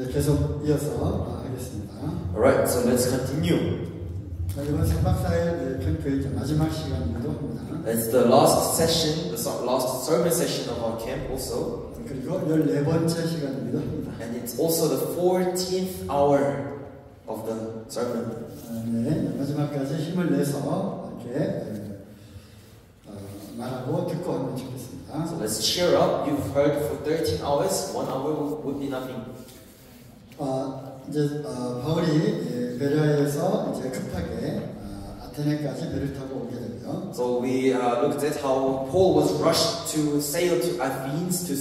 네, 계속 이어서 하겠습니다. Alright, so let's continue. 이번 3박 4일 캠프의 마지막 시간이기도 합니다. It's the last session, the last sermon session of our camp also. 그리고 14번째 시간이기도 합니다. And it's also the 14th hour of the sermon. 네, 마지막까지 힘을 내서 이렇게 말하고 듣고 하면 좋겠습니다. So let's cheer up. You've heard for 13 hours. 1 hour would be nothing. 이제 바울이 베레아에서 이제 급하게 아테네까지 배를 타고 오게 되고요. So we looked at how Paul was rushed to sail to Athens to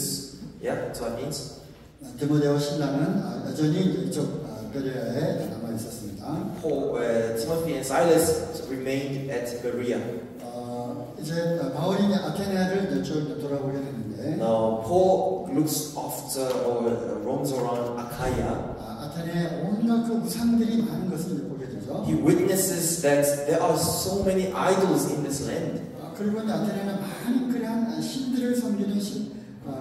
Athens. 디모데와 신라는 여전히 이쪽 베레아에 남아 있었습니다. Timothy and Silas remained at Berea. 이제 바울이 아테네를 쭉 돌아보게 되는데. Now Paul looks after or roams around Achaia. 아테네에 온갖 그 우상들이 많은 것을 보게 되죠. He witnesses that there are so many idols in this land. 그리고 아테네는 많은 그러한 신들을 섬기는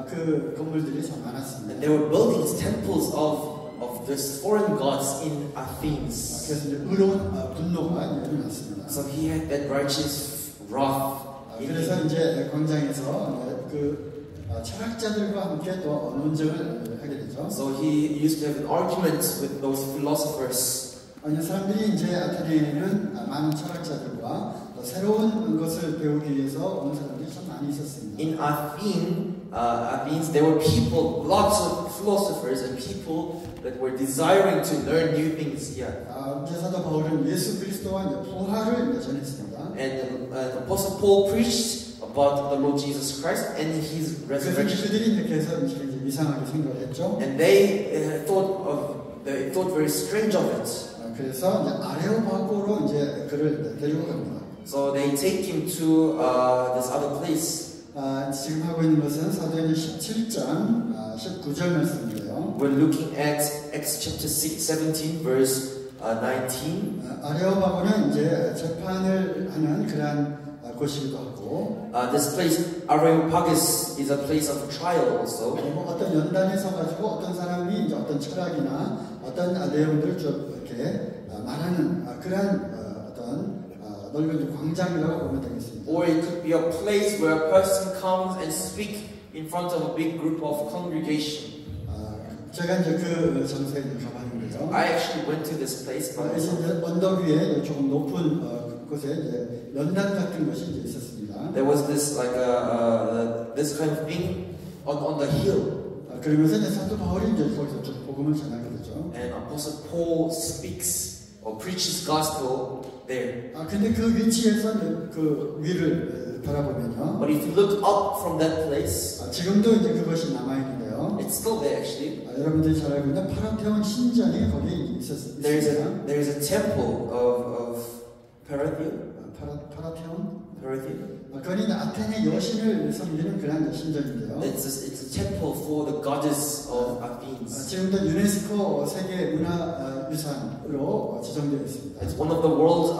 그 건물들이 참 많았습니다. And they were building temples of these foreign gods in Athens. 그래서 이제 의로운 분노가 일어났습니다. So he had that righteous wrath. 그래서 이제 광장에서 그 철학자들과 함께 또 논쟁을 하게 되죠. So he used to have an argument with those philosophers. 사람들이 이제 아테네에는 많은 철학자들과 새로운 것을 배우기 위해서 온 사람들이 참 많이 있었습니다. In Athens, there were people, lots of philosophers and people that were desiring to learn new things here. 이제 사도 바울은 예수 그리스도와 부활을 전했습니다. And Apostle Paul preached about the Lord Jesus Christ and His resurrection. 그들이 이렇게 해서 이상하게 생각했죠. And they thought very strange of it. 그래서 아레오파고로 이제 그를 데리고 갑니다. So they take him to this other place. 지금 하고 있는 것은 사도행전 17장 19절 말씀인데요. We're looking at Acts chapter 17 verse 19. 아레오파고는 이제 재판을 하는 그러한 곳이기도 하고. This place Areopagus is a place of trial also. 어떤 연단에 서 가지고 어떤 사람이 이제 어떤 철학이나 어떤 내용들을 쭉 이렇게 말하는 그러한 어떤 넓은 광장이라고 보면 되겠습니다. Or it could be a place where a person comes and speak in front of a big group of congregation. 제가 이제 그 장소에 가봤는데요. I actually went to this place. 이제 언덕 위에 조금 높은 곳에 이제 연단 같은 것이 이제 있었습니다. There was this this kind of thing on the hill. 그러면서 이제 사도 바울이 이제 거기서 좀 복음을 전하게 되죠. And Apostle Paul speaks or preaches gospel there. 근데 그 위치에서 그 위를 바라보면요. But if you look up from that place, 지금도 이제 그것이 남아 있는데요. it's still there actually. 여러분들이 잘 알고 있는 파라테온 신전이 거기 있었습니다. There is a temple of Paratheon. 파라테온. 그건 아테네 여신을 섬기는 그런 신전인데요. It's a temple for the goddess of Athens. 지금도 유네스코 세계 문화 유산으로 지정되어 있습니다. It's one of the world.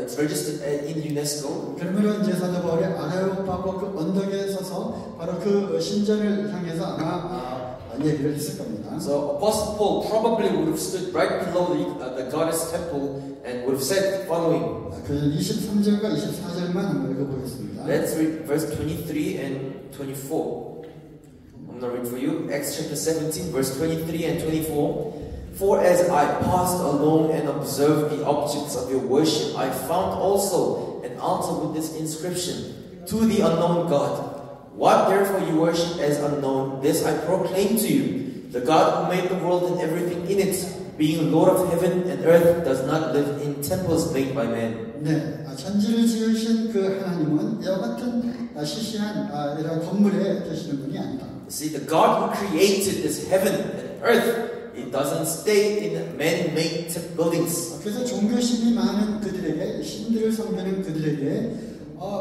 It's registered in UNESCO. 그러므로 이제 사도 바울이 아레오파고 그 언덕에 서서 바로 그 신전을 향해서 아마 얘기를 했을 겁니다. So Apostle Paul probably would have stood right below the goddess temple and would have said the following. 그 23절과 24절만 한번 읽어보겠습니다. Let's read verse 23 and 24. I'm going to read for you. Acts chapter 17, verse 23 and 24. For as I passed along and observed the objects of your worship, I found also an altar with this inscription, to the unknown God. What therefore you worship as unknown, this I proclaim to you. The God who made the world and everything in it, being Lord of heaven and earth, does not live in temples made by man. 네, 천지를 지으신 그 하나님은 이와 같은 시시한 이런 건물에 계시는 분이 아니다. See, the God who created this heaven and earth, it doesn't stay in man-made buildings. 그래서 종교심이 많은 그들에게, 신들을 섬기는 그들에게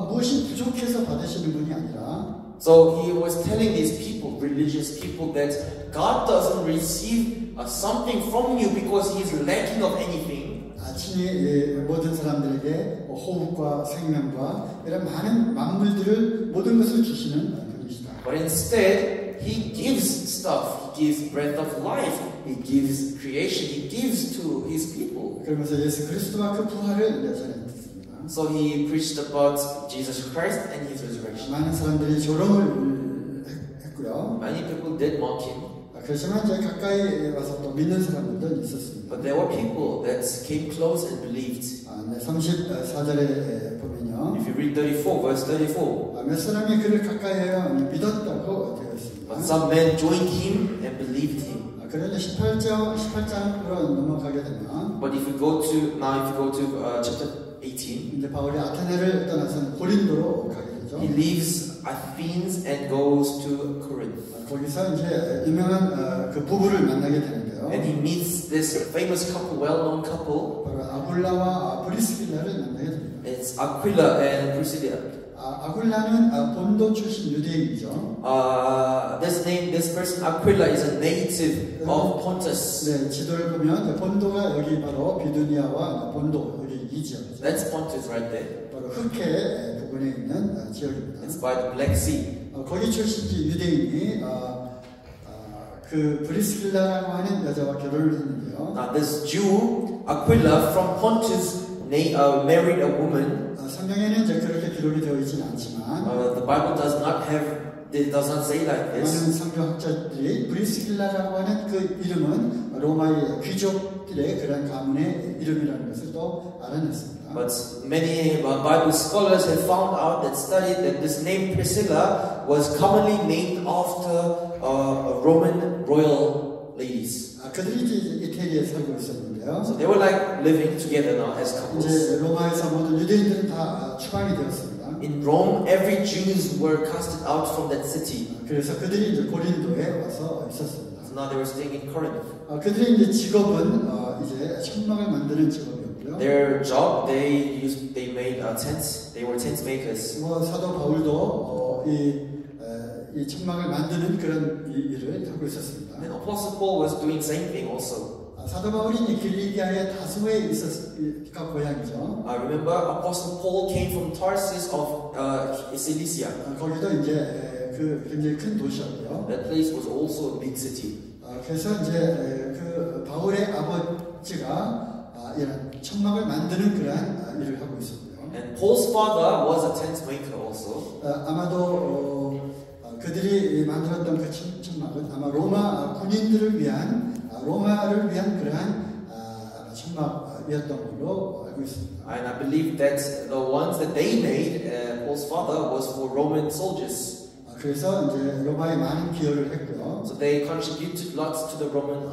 무엇이 부족해서 받으시는 분이 아니라. So he was telling these people, religious people, that God doesn't receive something from you because he is lacking of anything. 친히 모든 사람들에게 호흡과 생명과 이런 많은 만물들을 모든 것을 주시는 분이시다. But instead, he gives stuff. gives breath of life. He gives creation. He gives to his people. 그러면서 예수 그리스도와 그 부활을 이제 전했습니다. So he preached about Jesus Christ and his resurrection. 많은 사람들이 조롱을 했고요. Many people did mock him. 그렇지만 이제 가까이 와서 또 믿는 사람들도 있었습니다. But there were people that came close and believed. 네, 34절에 보면요. If you read 34, verse 34. 몇 사람이 그를 가까이하여 믿었다고 되어 있습니다. But some men joined him and believed him. 그런데 18장으로 넘어가게 되면 But if you go to chapter 18, 이제 바울이 아테네를 떠나서 고린도로 가게 되죠. he leaves Athens and goes to Corinth. 거기서 이제 유명한 그 부부를 만나게 되는데요. And he meets this famous couple, well-known couple. 바로 아굴라와 브리스길라를 만나게 됩니다. It's Aquila and Priscilla. 아굴라는 본도 출신 유대인이죠. This person Aquila is a native of Pontus. 네, 지도를 보면 본도가 여기 바로 비두니아와 본도 여기 이 지역이죠. That's Pontus right there. 바로 흑해 부근에 있는 지역입니다. It's by the Black Sea. 거기 출신지 유대인이 그 브리스길라라고 하는 여자와 결혼을 했는데요. Now this Jew Aquila from Pontus married a woman. 성경에는 이제 그렇게 기록이 되어 있지는 않지만 The Bible does not say like 많은 this. 성경학자들이 브리스길라라고 하는 그 이름은 로마의 귀족들의 그런 가문의 이름이라는 것을 또 알아냈습니다. But many Bible scholars have found out that studied that this name Priscilla was commonly named after Roman royal ladies. 그들이 이제 이태리에 살고 있었는데요. So they were like living together now as couples. 이제 로마에서 모든 유대인들은 다 추방이 되었습니다. In Rome, every Jews were casted out from that city. 그래서 그들이 이제 고린도에 와서 있었습니다. So now they were staying in Corinth. 그들의 이제 직업은 이제 천막을 만드는 직업이었고요. Their job, they made tents. They were tent makers. 사도 바울도 이 천막을 만드는 그런 일을 하고 있었습니다. And Apostle Paul was doing same thing also. 사도 바울이 길리기아의 다소에 있었가 고향이죠. I remember Apostle Paul came from Tarsus of Cilicia. 거기도 이제 그 굉장히 큰 도시였고요. That place was also a big city. 그래서 이제 그 바울의 아버지가 이런 천막을 만드는 그러한 일을 하고 있었고요. And Paul's father was a tent maker also. 아마도 그들이 만들었던 그 천막은 아마 로마 군인들을 위한 로마를 위한 그러한 천막이었던 걸로 알고 있습니다. And I believe that the ones that they made, Paul's father, was for Roman soldiers. 그래서 이제 로마에 많은 기여를 했고요. So they contributed lots to the Roman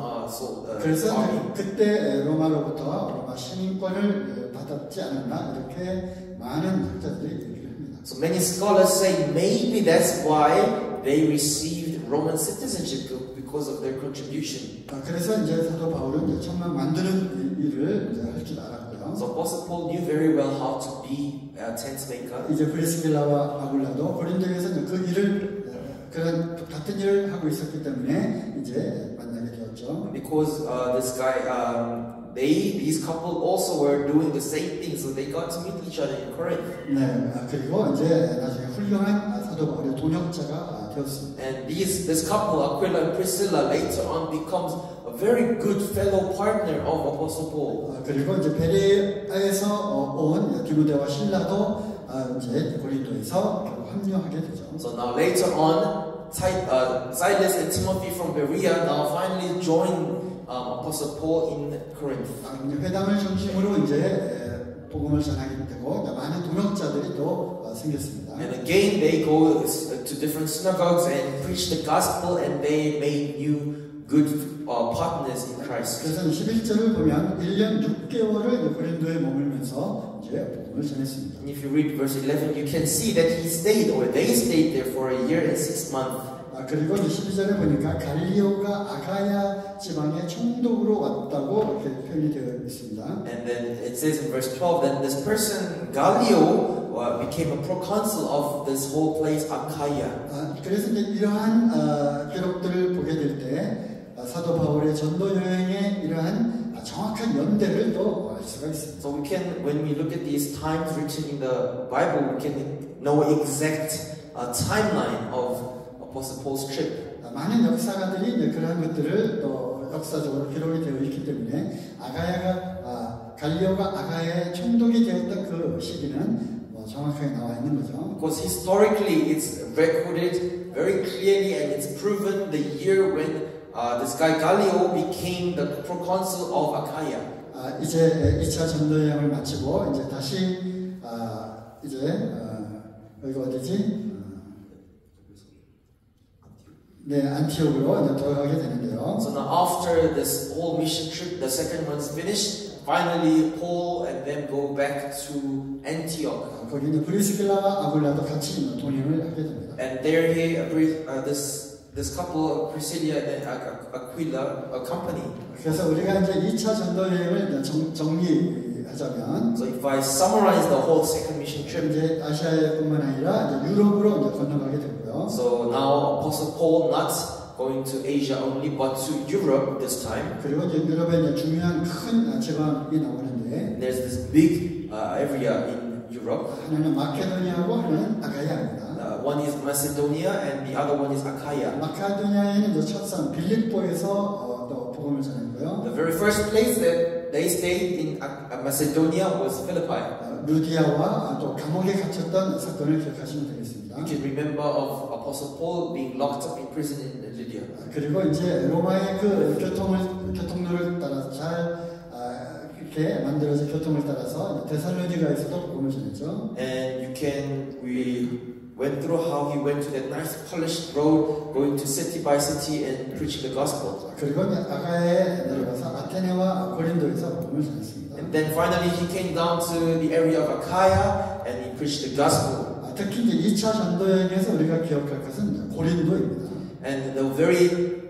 그래서 army. 그때 로마로부터 로마 시민권을 받았지 않았나 이렇게 많은 학자들이 얘기를 합니다. So many scholars say maybe that's why they received Roman citizenship because of their contribution. 그래서 이제 사도 바울은 이제 천막 만드는 일을 이제 할 줄 알았고요. So Apostle Paul knew very well how to be a tent maker. 이제 브리스길라와 아굴라도 고린도에서 그 일을 그런 같은 일을 하고 있었기 때문에 이제 만나게 되었죠. Because these couple also were doing the same thing, so they got to meet each other in Corinth. 네, 그리고 이제 나중에 훌륭한 사도 바울의 동역자가 되었습니다. And this couple, Aquila and Priscilla, later on becomes a very good fellow partner of Apostle Paul. 그리고 이제 베레아에서 온 디모데와 실라도 이제 고린도에서 합류하게 되죠. So now later on, Silas and Timothy from Berea now finally join Apostle Paul in Corinth. 회당을 중심으로 이제 복음을 전하게 되고 많은 동역자들이 또 생겼습니다. And again, they go to different synagogues and preach the gospel, and they made new good partners in Christ. 그래서 11절을 보면 1년 6개월을 고린도에 머물면서 이제 복음을 전했습니다. And if you read verse 11, you can see that he stayed, or they stayed there for a year and 6 months. 그리고 12절에 보니까 갈리오가 아가야 지방의 총독으로 왔다고 이렇게 표현이 되어 있습니다. And then it says in verse 12 that this person Gallio became a proconsul of this whole place Achaia. 그래서 이제 이러한 기록들을 보게 될 때 사도 바울의 전도 여행의 이러한 정확한 연대를 또 알 수가 있습니다. So we can, when we look at these times written in the Bible, we can know exact timeline of Apostle Paul's trip. 많은 역사가들이 이제 그러한 것들을 또 역사적으로 기록이 되어 있기 때문에 아가야가 갈리오가 아가야의 총독이 되었던 그 시기는 뭐 정확하게 나와 있는 거죠. Because historically it's recorded very clearly and it's proven the year when this guy Gallio became the proconsul of Achaia. 이제 2차 전도 여행을 마치고 이제 다시 이제 여기가 어디지? 네, 안티옥으로 이제 돌아가게 되는데요. So now after this whole mission trip, the second one's finished. Finally, Paul and them go back to Antioch. 거기 이제 브리스길라와 아굴라도 같이 동행을 하게 됩니다. And there he this couple, Priscilla and Aquila, accompany. 그래서 우리가 이제 2차 전도 여행을 정리하자면, So if I summarize the whole second mission trip, 이제 아시아뿐만 아니라 이제 유럽으로 이제 건너가게 되고요. So now Apostle Paul not going to Asia only, but to Europe this time. 그리고 이제 유럽에 이제 중요한 큰 지방이 나오는데, There's this big area in Europe. 하나는 마케도니아고 하나는 아가야입니다. One is Macedonia and the other one is Achaia. 마케도니아에는 이제 첫산 빌립보에서 또 복음을 전했고요. The very first place that they stayed in Macedonia was Philippi. 루디아와 또 감옥에 갇혔던 사건을 기억하시면 되겠습니다. You can remember of Apostle Paul being locked up in prison in Lydia. 그리고 이제 로마의 그 교통로를 따라 잘 이렇게 만들어진 교통을 따라서 데살로니가에서도 복음을 전했죠. And we went through how he went to that nice polished road, going to city by city and preaching the gospel. 그리고 아가야에 내려가서 아테네와 고린도에서 복음을 전했습니다. And then finally he came down to the area of Achaia and he preached the gospel. 특히 이제 2차 전도 여행에서 우리가 기억할 것은 고린도입니다. And the very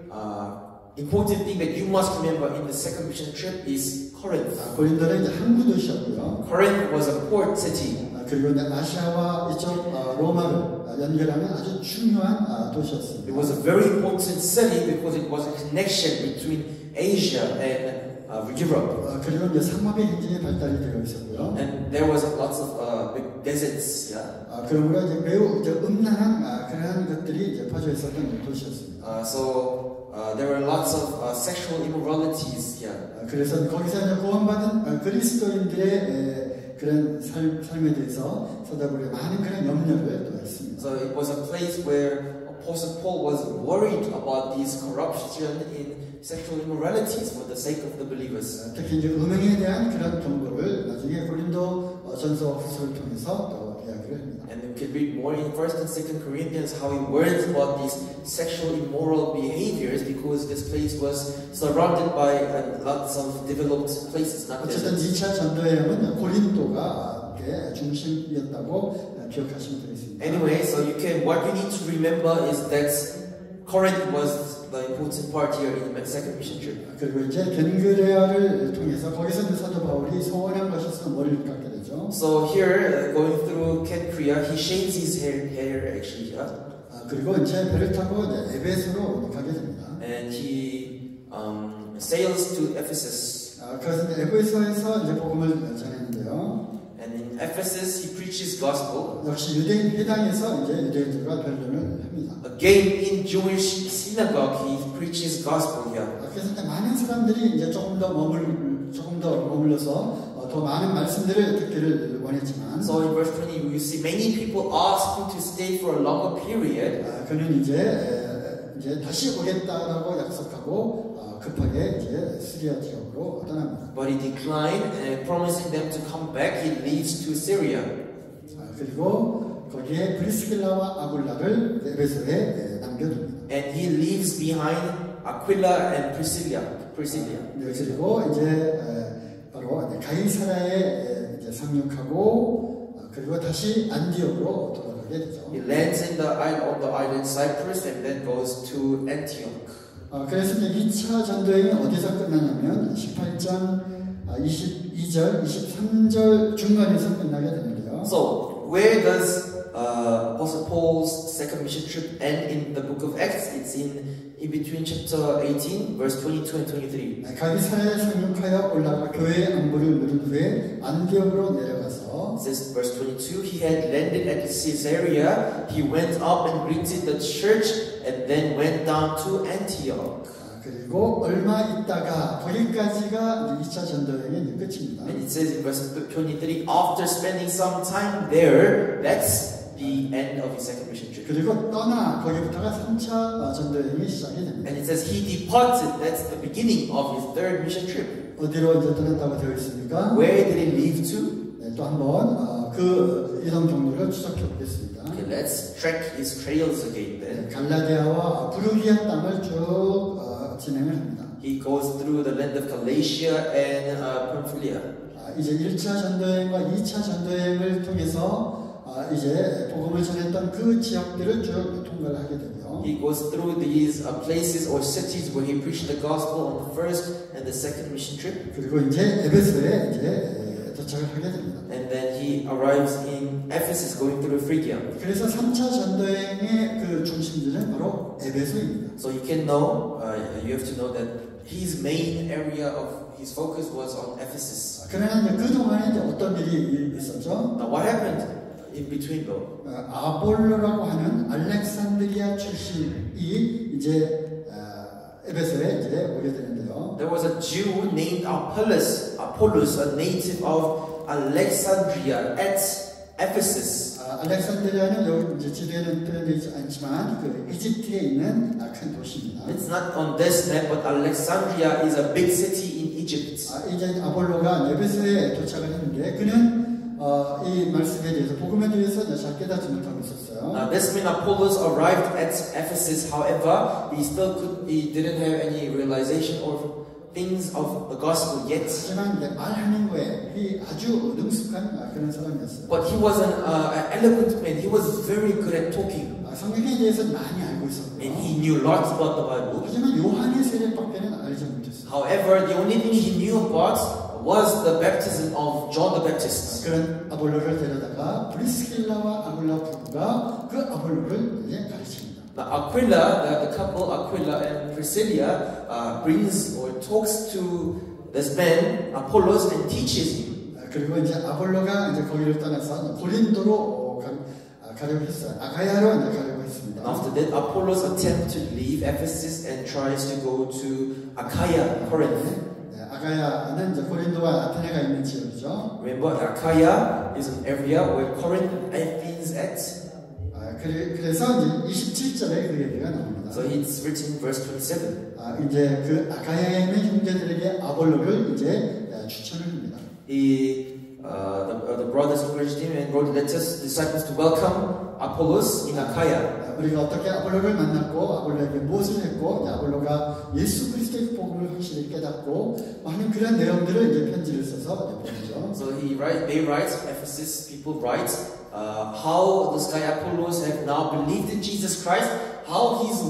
important thing that you must remember in the second mission trip is Corinth. 고린도는 이제 항구 도시였고요. Corinth was a port city. 그리고 이제 아시아와 이쪽 로마를 연결하는 아주 중요한 도시였습니다. It was a very important city because it was a connection between Asia and Europe. 그리고 이제 상업의 행진이 발달이 되어 있었고요. And there was lots of big deserts. Yeah. 그러므로 이제 매우 이제 음란한 그러한 것들이 이제 퍼져 있었던 도시였습니다. So there were lots of sexual immoralities here. 그래서 거기서 이제 구원받은 그리스도인들의 그런 삶에 대해서 서다보려 많은 그런 염려를 또 했습니다. So it was a place where Apostle Paul was worried about these corruption in sexual immoralities for the sake of the believers. 특히 이제 음행에 대한 그런 경고를 나중에 고린도 전서 후서를 통해서 또 이야기를 합니다. And you can read more in 1st and 2nd Corinthians how he worries about these sexual immoral behaviors because this place was surrounded by lots of developed places. Not 어쨌든 2차 전도여행은 고린도가 중심이었다고 기억하시면 되겠습니다. Anyway, so what you need to remember is that Corinth was the important part here in the second mission trip. 그리고 이제 겐그레아를 통해서 거기서 사도 바울이 소원한 것에서 머리를 깎게 되죠. So here, going through Cenchrea, he shaves his hair actually here. 그리고 이제 배를 타고 이제 에베소로 가게 됩니다. And he sails to Ephesus. 그래서 이제 에베소에서 이제 복음을 전했는데요. And in Ephesus, he preaches gospel. 역시 유대인 회당에서 이제 유대인들과 변론을 합니다. Again, in Jewish synagogue, he preaches gospel here. 그래서 이제 많은 사람들이 이제 조금 더 머물러서 더 많은 말씀들을 듣기를 원했지만. So in verse 20, you see many people ask him to stay for a longer period. 그는 이제 다시 오겠다라고 약속하고 급하게 이제 시리아 지역으로 떠납니다. But he declined, and promising them to come back, he leaves to Syria. 그리고 거기에 브리스길라와 아굴라를 에베소에 남겨둡니다. And he leaves behind Aquila and Priscilla. 네, 그리고 이제 바로 가이사라에 이제 상륙하고 그리고 다시 안디옥으로 돌아가게 되죠. He lands on the island Cyprus and then goes to Antioch. 그래서 이제 2차 전도행이 어디서 끝나냐면 18장 22절, 23절 중간에서 끝나게 되는데요. So where does Apostle Paul's second mission trip end in the book of Acts? It's in between chapter 18, verse 22 and 23. 가이사라에 상륙하여 올라가 교회의 안보를 누린 후에 안디옥으로 내려가서 22절에서 It says, verse 22, he had landed at Caesarea. He went up and greeted the church and then went down to Antioch. 그리고 얼마 있다가 거기까지가 2차 전도 여행의 끝입니다. And it says in verse 23, after spending some time there, that's the end of his second mission trip. 그리고 떠나 거기부터가 3차 전도 여행이 시작이 됩니다. And it says he departed, that's the beginning of his third mission trip. 어디로 이제 떠났다고 되어 있습니까? Where did he leave to? 네, 또 한번 그 이동 경로를 추적해 보겠습니다. Okay, let's track his trails again then. 갈라디아와 부르기아 땅을 쭉 진행을 합니다. He goes through the land of Galatia and Pamphylia. 이제 1차 전도여행과 2차 전도여행을 통해서 이제 복음을 전했던 그 지역들을 쭉 통과를 하게 되고요. He goes through these places or cities where he preached the gospel on the first and the second mission trip. 그리고 이제 에베소에 이제 도착을 하게 됩니다. And then he arrives in Ephesus, going through Phrygia. 그래서 3차 전도여행의 그 중심지는 바로 에베소입니다. So you can know, you have to know that his main area of his focus was on Ephesus. 그러나 이제 그 동안에 이제 어떤 일이 있었죠? Now what happened in between though? 아볼로라고 하는 알렉산드리아 출신이 이제 에베소에 이제 오게 되는데요. There was a Jew named Apollos, a native of Alexandria at Ephesus. 알렉산드리아는 여기 이제 지도에는 표현되지 않지만 그 이집트에 있는 큰 도시입니다. It's not on this map, but Alexandria is a big city in Egypt. 이제 아볼로가 에베소에 도착을 했는데 그는 이 말씀에 대해서 복음에 대해서 잘 깨닫지 못하고 있었어요. Now this man Apollos arrived at Ephesus. However, he didn't have any realization or things of the gospel yet. 하지만 말하는 거에 아주 능숙한 그런 사람이었어요. But he was an eloquent man. He was very good at talking. 성경에 대해서 많이 알고 있었고. And he knew lots about the Bible. 하지만 요한의 세례밖에는 알지 못했어요. However, the only thing he knew about was the baptism of John the Baptist. 그런 아볼로를 데려다가 브리스킬라와 아굴라 부부가 그 아볼로를 이제 가르칩니다. Now Aquila, the couple Aquila and Priscilla brings or talks to this man Apollos and teaches him. 그리고 이제 아볼로가 이제 거기를 떠나서 고린도로 가려고 했어요. 아가야로 이제 가려고 했습니다. After that, Apollos attempts to leave Ephesus and tries to go to Achaia, Corinth. 아가야는 이제 고린도와 아테네가 있는 지역이죠. Remember, Achaia is an area where Corinth and Athens at. 그래서 이제 27절에 그 얘기가 나옵니다. So it's written in verse 27. 이제 그 아가야에 있는 형제들에게 아볼로를 이제 추천을 합니다. The brothers encouraged him and wrote letters to disciples to welcome Apollos in Achaia. 우리가 어떻게 아볼로를 만났고 아볼로에게 무엇을 했고 아볼로가 예수 그리스도의 복음을 확실히 깨닫고 하는 그런 내용들을 이제 편지를 써서 보내죠. So they write, Ephesus people write how this guy Apollos have now believed in Jesus Christ, how his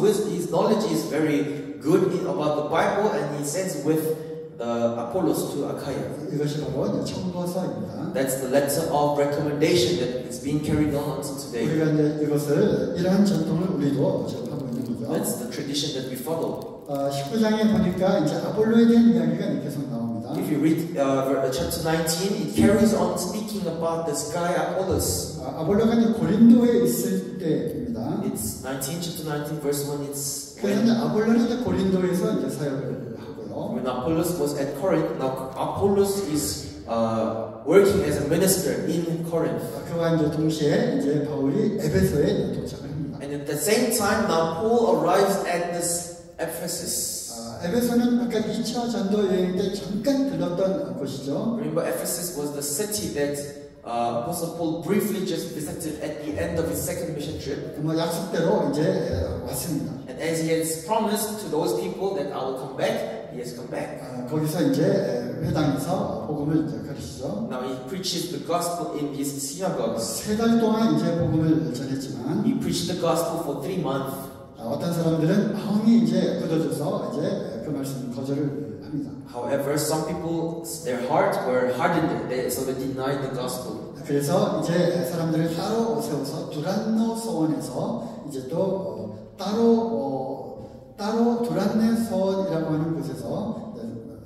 knowledge is very good about the Bible, and he sends with the Apollos to Achaia. 이것이 바로 청거서입니다. That's the letter of recommendation that is being carried on until today. 우리가 이제 이것을 이러한 전통을 우리도 지금 하고 있는 거죠. That's the tradition that we follow. 19장에 보니까 이제 아볼로에 대한 이야기가 계속 나옵니다. If you read chapter 19, it carries on speaking about this guy Apollos. 아볼로가 이제 고린도에 있을 때입니다. It's 19 chapter 19 verse 1. It's 그래서 이제 아볼로는 이제 고린도에서 이제 사역을 하고요. when Apollos was at Corinth. Now Apollos is working as a minister in Corinth. 그와 이제 동시에 이제 바울이 에베소에 도착을 합니다. And at the same time, now Paul arrives at this Ephesus. 에베소는 아까 2차 전도 여행 때 잠깐 들렀던 곳이죠. Remember, Ephesus was the city that Apostle Paul briefly just visited at the end of his second mission trip. 뭐 약속대로 이제 왔습니다. And as he has promised to those people that I will come back, he has come back. 거기서 이제 회당에서 복음을 이제 가르치죠. Now he preaches the gospel in these synagogues. 3달 동안 이제 복음을 전했지만 He preached the gospel for 3 months. 어떤 사람들은 마음이 이제 굳어져서 이제 그 말씀을 거절을 합니다. However, some people, their hearts were hardened, so they denied the gospel. 그래서 이제 사람들을 따로 세워서 두란노 서원에서 이제 또 따로 두란네 서원이라고 하는 곳에서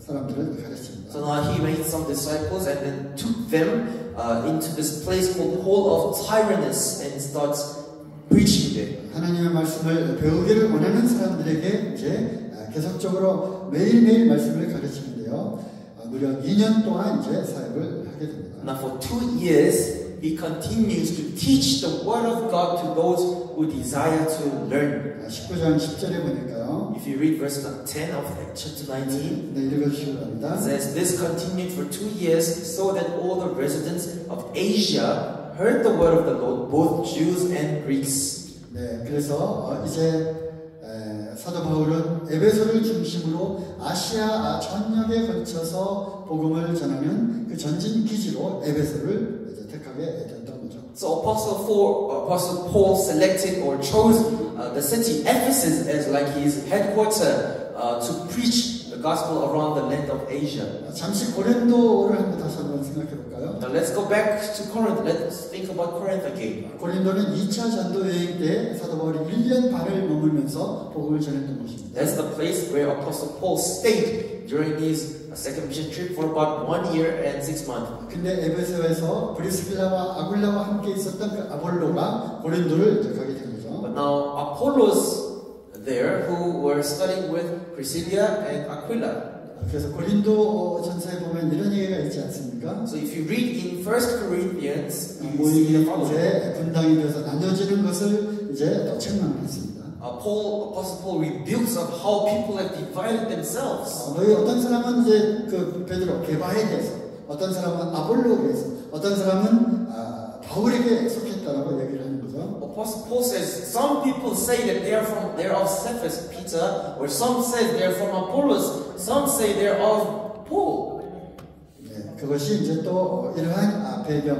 사람들을 가르칩니다. So now he made some disciples and then took them into this place called Hall of Tyrannus and starts preaching there. 하나님의 말씀을 배우기를 원하는 사람들에게 이제 계속적으로 매일매일 말씀을 가르치는데요. 무려 2년 동안 이제 사역을 하게 됩니다. Now for 2 years he continues to teach the word of God to those who desire to learn. 19장 10절에 보니까요. If you read verse 10 of chapter 19, 네, 읽어주시기 바랍니다. it says, This continued for 2 years, so that all the residents of Asia heard the word of the Lord, both Jews and Greeks. 네, 그래서 이제 사도 바울은 에베소를 중심으로 아시아 전역에 걸쳐서 복음을 전하는 그 전진 기지로 에베소를 이제 택하게 됐던 거죠. So Apostle Paul selected or chose the city Ephesus as like his headquarters to preach the gospel around the land of Asia. 잠시 고린도를 다시 한번 생각해 볼까요? Now let's go back to Corinth. Let's think about Corinth again. 고린도는 2차 전도 여행 때 사도 바울이 1년 반을 머물면서 복음을 전했던 곳입니다. That's the place where Apostle Paul stayed during his second mission trip for about 1 year and 6 months. 근데 에베소에서 브리스길라와 아굴라와 함께 있었던 그 아볼로가 고린도를 가게 된 거죠. But now Apollos there who were studying with Priscilla and Aquila. 그래서 고린도 전서에 보면 이런 얘기가 있지 않습니까? So if you read in 1 Corinthians, you see 모임이 the following. 이제 분당이 돼서 나눠지는 것을 이제 또 책망했습니다. Apostle Paul rebukes of how people have divided themselves. 너희 어떤 사람은 이제 그 베드로 게바에 대해서, 어떤 사람은 아볼로에 대해서, 어떤 사람은 바울에게 속했다라고 얘기를 하는 거죠. Apostle Paul says some people say that they're of Cephas, Peter, or some say they're from Apollos, some say they're of Paul. 네, 그것이 이제 또 이러한 배경이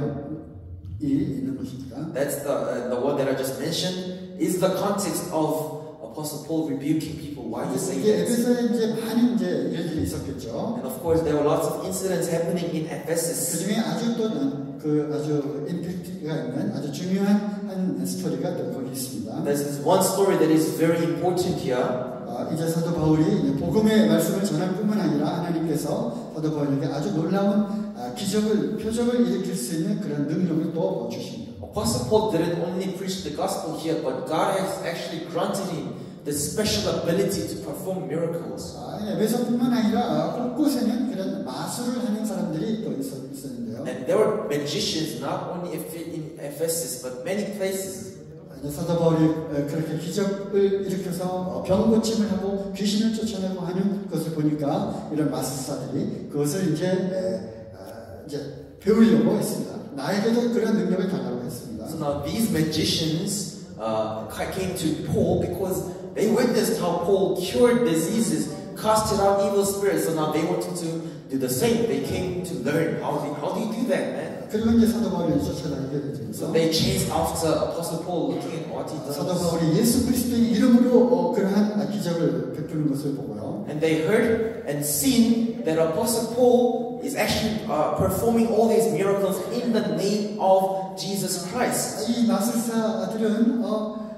있는 것입니다. That's the one that I just mentioned is the context of Apostle Paul rebuking people. Why do you say 이게 that? 에베소에 이제 많은 이제 일들이 있었겠죠. And of course, there were lots of incidents happening in 그 Ephesus. 중에 아주 또 그 아주 임팩트가 있는 아주 중요한 한 스토리가 또 거기 있습니다. There's this one story that is very important here. 이제 사도 바울이 이제 복음의 말씀을 전할 뿐만 아니라 하나님께서 사도 바울에게 아주 놀라운 표적을 일으킬 수 있는 그런 능력을 또 주십니다. Apostle Paul didn't only preach the gospel here, but God has actually granted him the special ability to perform miracles. 에베소뿐만 아니라 곳곳에는 그런 마술을 하는 사람들이 또 있었는데요. And there were magicians not only in Ephesus, but many places. 사도 바울이 그렇게 기적을 일으켜서 병 고침을 하고 귀신을 쫓아내고 하는 것을 보니까 이런 마술사들이 그것을 이제 배우려고 했습니다. 나에게도 그런 능력을 달라고 했습니다. So now these magicians came to Paul because they witnessed how Paul cured diseases, casted out evil spirits. So now they wanted to do the same. They came to learn how do you do that, man? 그리고 이제 사도 바울이 쫓아다니게 되죠. So they chased after Apostle Paul, looking at what he 사도 does. 바울이 예수 그리스도의 이름으로 그러한 기적을 베푸는 것을 보고요. And they heard and seen that Apostle Paul is actually performing all these miracles in the name of Jesus Christ. 이 마술사들은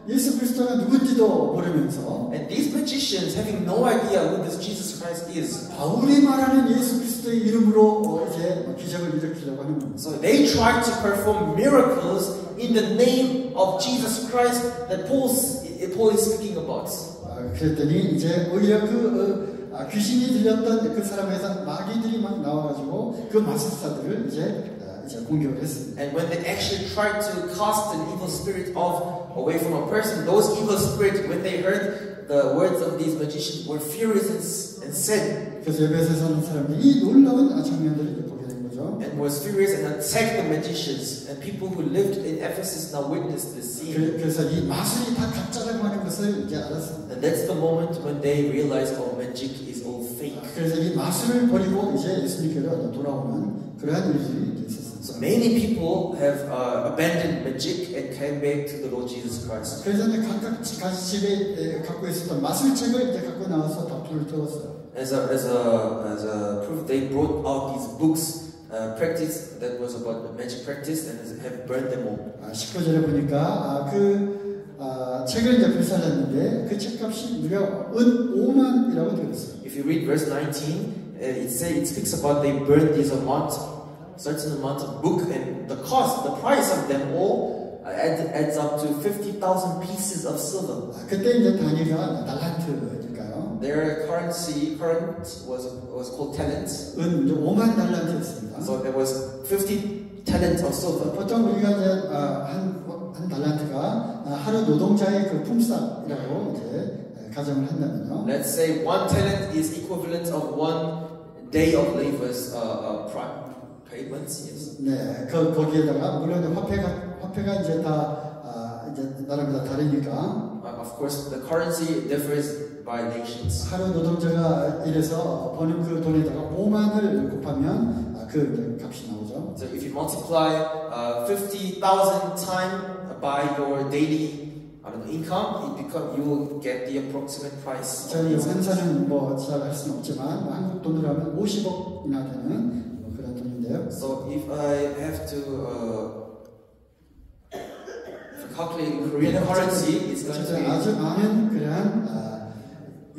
예수 그리스도가 누군지도 모르면서 And these magicians, having no idea who this Jesus Christ is, 바울이 말하는 예수 그리스도의 이름으로 이제 기적을 일으키려고 하는 겁니다. so they tried to perform miracles in the name of Jesus Christ that Paul is speaking about. 그랬더니 이제 오히려 귀신이 들렸던 그 사람에서 마귀들이 막 나와가지고 그 마술사들을 이제 공격을 했습니다. And when they actually tried to cast an evil spirit away from a person, those evil spirits, when they heard the words of these magicians, were furious and said, 그래서 에베소에 사는 사람들이 이 놀라운 장면들을 보게 된 거죠. and was furious and attacked the magicians. And people who lived in Ephesus now witnessed this scene. 그래서 이 마술이 다 가짜라고 하는 것을 이제 알았습니다. And that's the moment when they realized, oh, magic is all fake. 그래서 이 마술을 버리고 이제 예수님께로 돌아오는 그러한 일들이 있었습니다. So many people have abandoned magic and came back to the Lord Jesus Christ. 그래서 이제 각각 집에 갖고 있었던 마술책을 이제 갖고 나와서 다 불을 태웠어요. As a proof, they brought out these books, practice that was about the magic practice, and have burned them all. 19절에 보니까 책을 이제 불살랐는데 그 책값이 무려 은 5만이라고 되어 있어요. If you read verse 19, it speaks about they burned this certain amount of book, and the price of them all adds up to 50,000 pieces of silver. 그때 이제 단위가 달란트니까요. Their current was called talents. 은 이제 5만 달란트였습니다. So there was 50 talents of silver. 보통 우리가 이제 한 달란트가 하루 노동자의 그 품삯이라고 이제 가정을 한다면요. Let's say 1 talent is equivalent of 1 day of labor's payments. Yes. 네, 거기에다가 물론 화폐가 이제 이제 나라마다 다르니까. Of course, the currency differs by nations. 하루 노동자가 이래서 버는 그 돈에다가 5만을 곱하면 그 값이 나오죠. So if you multiply 50,000 times by your daily income, you will get the approximate price. 저희 환산은 뭐 잘 할 수는 없지만 한국 돈으로 하면 50억이나 되는 그런 돈인데요. So if I have to calculate Korean currency, it's going to be 아주 많은 그러한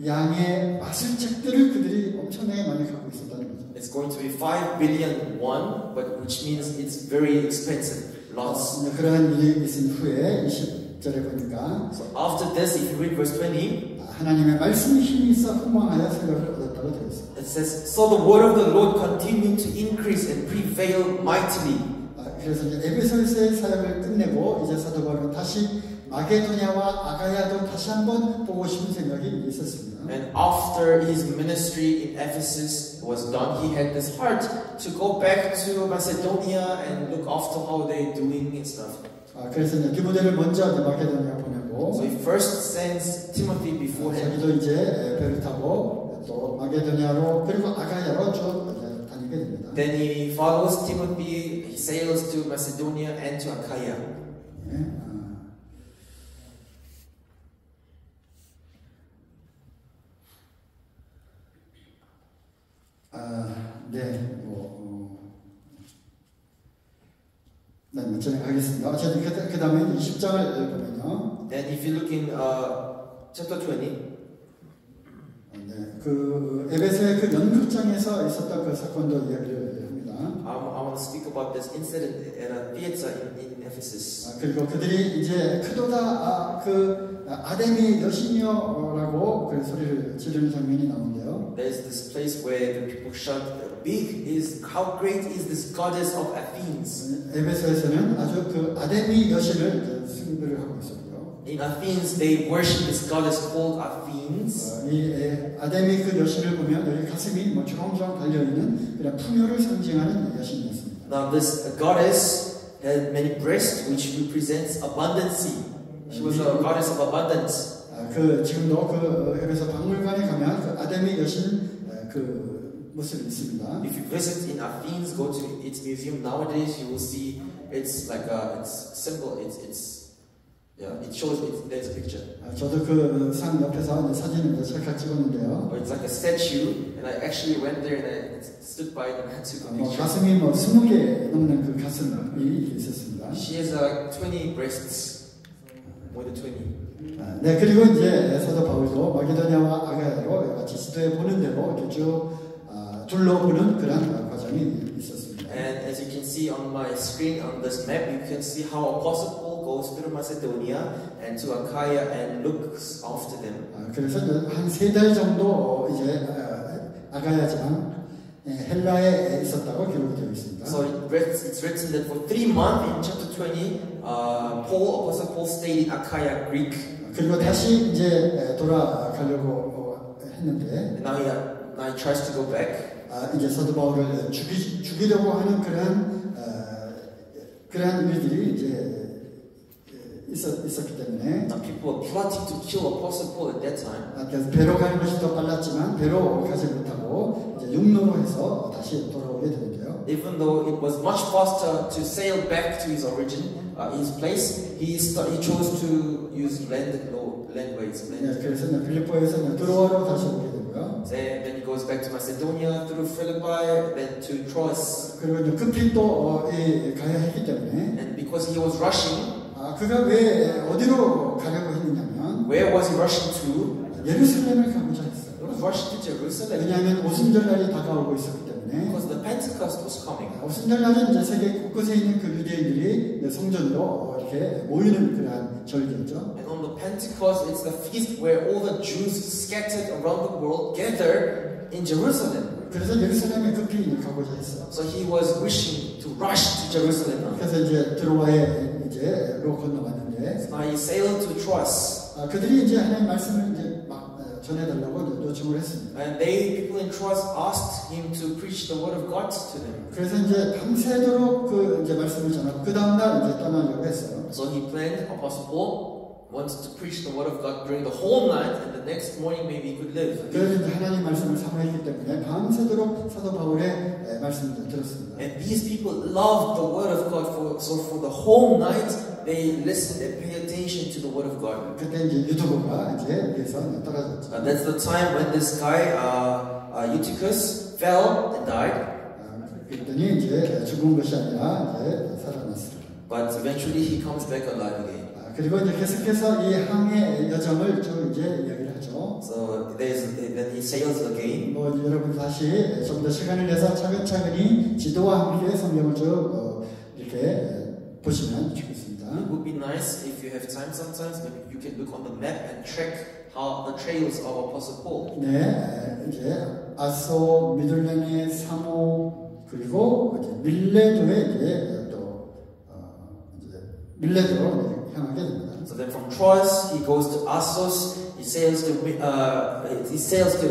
양의 마술책들을 그들이 엄청나게 많이 갖고 있었다는 거죠. It's going to be 5 billion won, but which means it's very expensive. Lots. 그러한 일이 있은 후에 20절에 보니까 So after this, if you read verse 20, 하나님의 말씀이 힘이 있어 흥망하여 생각을 얻었다고 되어 있습니다. it says, So the word of the Lord continued to increase and prevail mightily. 그래서 이제 에베소에서의 사역을 끝내고 이제 사도 바울은 다시 마게도냐와 아가야도 다시 한번 보고 싶은 생각이 있었습니다. And after his ministry in Ephesus was done, he had this heart to go back to Macedonia and look after how they're doing and stuff. 그래서 이제 디모데를 먼저 마게도냐 보내고, So he first sends Timothy beforehand. 자기도 이제 배를 타고 또 마게도냐로 그리고 아가야로 쭉 다니게 됩니다. Then he follows Timothy. He sails to Macedonia and to Achaia. 네, 진행하겠습니다. 어쨌든 그 다음에 20장을 보면요. Then if you look in chapter 20, 네, 그 에베소의 그 연극장에서 있었던 그 사건도 이야기를 합니다. I want to speak about this incident at a theater in Ephesus. 그리고 그들이 이제 크도다 그 아데미 여신이여라고 그 소리를 지르는 장면이 나오는데요. There's this place where the people shout, "How great is this goddess of Athens?" 에베소에서는 아주 그 아데미 여신을 숭배를 하고 있었고요. In Athens, they worship this goddess called Athens. 이 아데미 그 여신을 보면 여기 가슴이 뭐 주렁주렁 달려 있는 그런 풍요를 상징하는 여신이었습니다. Now, this goddess had many breasts, which represents abundancy. She was a goddess of abundance. 그 지금도 그 에베소 박물관에 가면 그 아데미 여신 그 모습이 있습니다. If you visit in Athens, go to its museum nowadays, you will see it's like it's symbol. It shows there's a picture. 저도 그 산 옆에서 사진을 찰칵 찍었는데요. Or it's like a statue, and I actually went there and I stood by it and I took a picture. 가슴이 뭐 20개 넘는 그 가슴이 있었습니다. She has 20 breasts, more than 20. 네, 그리고 이제 사도 바울도 마게도냐와 아가야로 같이 지도에 보는 대로 이렇게 쭉 둘러보는 그런 과정이 있었습니다. And as you can see on my screen on this map, you can see how Apostle Paul goes through Macedonia and to Achaia and looks after them. 그래서 한 3달 정도 이제 아가야지만 헬라에 있었다고 기록되어 있습니다. So it's written that for 3 months in chapter 20, Apostle Paul stayed in Achaia, Greek. 그리고 다시 이제 돌아가려고 했는데, And now he tries to go back. 이제 사도 바울을 죽이려고 하는 그러한 일들이 이제 있었기 때문에. Now people were plotting to kill Apostle Paul at that time. 그래서 배로 가는 것이 더 빨랐지만 배로 가지 못하고 이제 육로로 해서 다시 돌아오게 되는데요. Even though it was much faster to sail back to his origin, his place, he chose to use landways. 네, 그래서 필리포에서 드로아로 다시 오게 되고요. Then he goes back to Macedonia through Philippi, then to Troas. 그리고 이제 급히 또 가야 했기 때문에. And because he was rushing. 그가 왜 어디로 가려고 했느냐면 Where was he rushing to? 예루살렘을 가고자 했어요. rush to Jerusalem 왜냐하면 오순절날이 다가오고 있었기 때문에 because the Pentecost was coming. 오순절날은 이제 세계 곳곳에 있는 그 유대인들이 성전으로 이렇게 모이는 그러한 절기였죠. And on the Pentecost, it's the feast where all the Jews scattered around the world gather in Jerusalem. 그래서 예루살렘에 급히 가고자 했어요. So he was wishing to rush to Jerusalem now. 그래서 이제 드로아에 이제로 건너갔는데 So now he sailed to Troas. 그들이 이제 하나님 말씀을 이제 막 전해달라고 요청을 했습니다. And people in Troas asked him to preach the word of God to them. 그래서 이제 밤새도록 그 이제 말씀을 전하고 그 다음날 이제 떠나려고 했어요. So he planned, Apostle Paul wanted to preach the word of God during the whole night, and the next morning maybe he could live. 그래서 이제 하나님 말씀을 사모했기 때문에 밤새도록 사도 바울의 말씀을 들었습니다. And these people loved the word of God, so for the whole night they listened and paid attention to the word of God. 그때 이제 유두보가 이제 위에서 떨어졌죠. That's the time when this guy Eutychus fell and died. 그랬더니 이제 죽은 것이 아니라 이제 살아났어요. But eventually he comes back alive again. 그리고 이제 계속해서 이 항해 여정을 쭉 이제 이야기를 하죠. So then he sails again. 뭐 여러분 다시 좀 더 시간을 내서 차근차근히 지도와 함께 성경을 쭉 이렇게 보시면 좋겠습니다. It would be nice if you have time sometimes, but you can look on the map and track how the trails of Apostle Paul. 네, 이제 아소, 미들레네, 사모 그리고 이제 밀레도에 이제 또 이제 밀레도로 향하게 됩니다. So then from Troas he goes to Assos, he sails to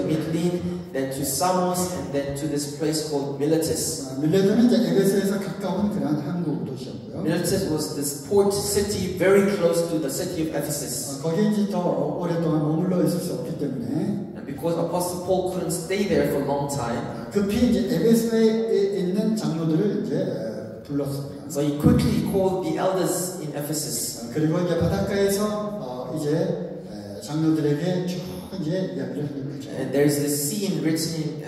Mytilene, then to Samos, and then to this place called Miletus. 밀레도는 이제 에베소에서 가까운 그런 항구 도시였고요. Miletus was this port city very close to the city of Ephesus. 거기에 이제 더 오랫동안 머물러 있을 수 없기 때문에 And because Apostle Paul couldn't stay there for a long time, 급히 이제 에베소에 있는 장로들을 이제 불렀습니다. so he quickly called the elders in Ephesus. 그리고 이제 바닷가에서 이제 장로들에게 쭉 이제 이야기를 하는 거죠. And there's this scene written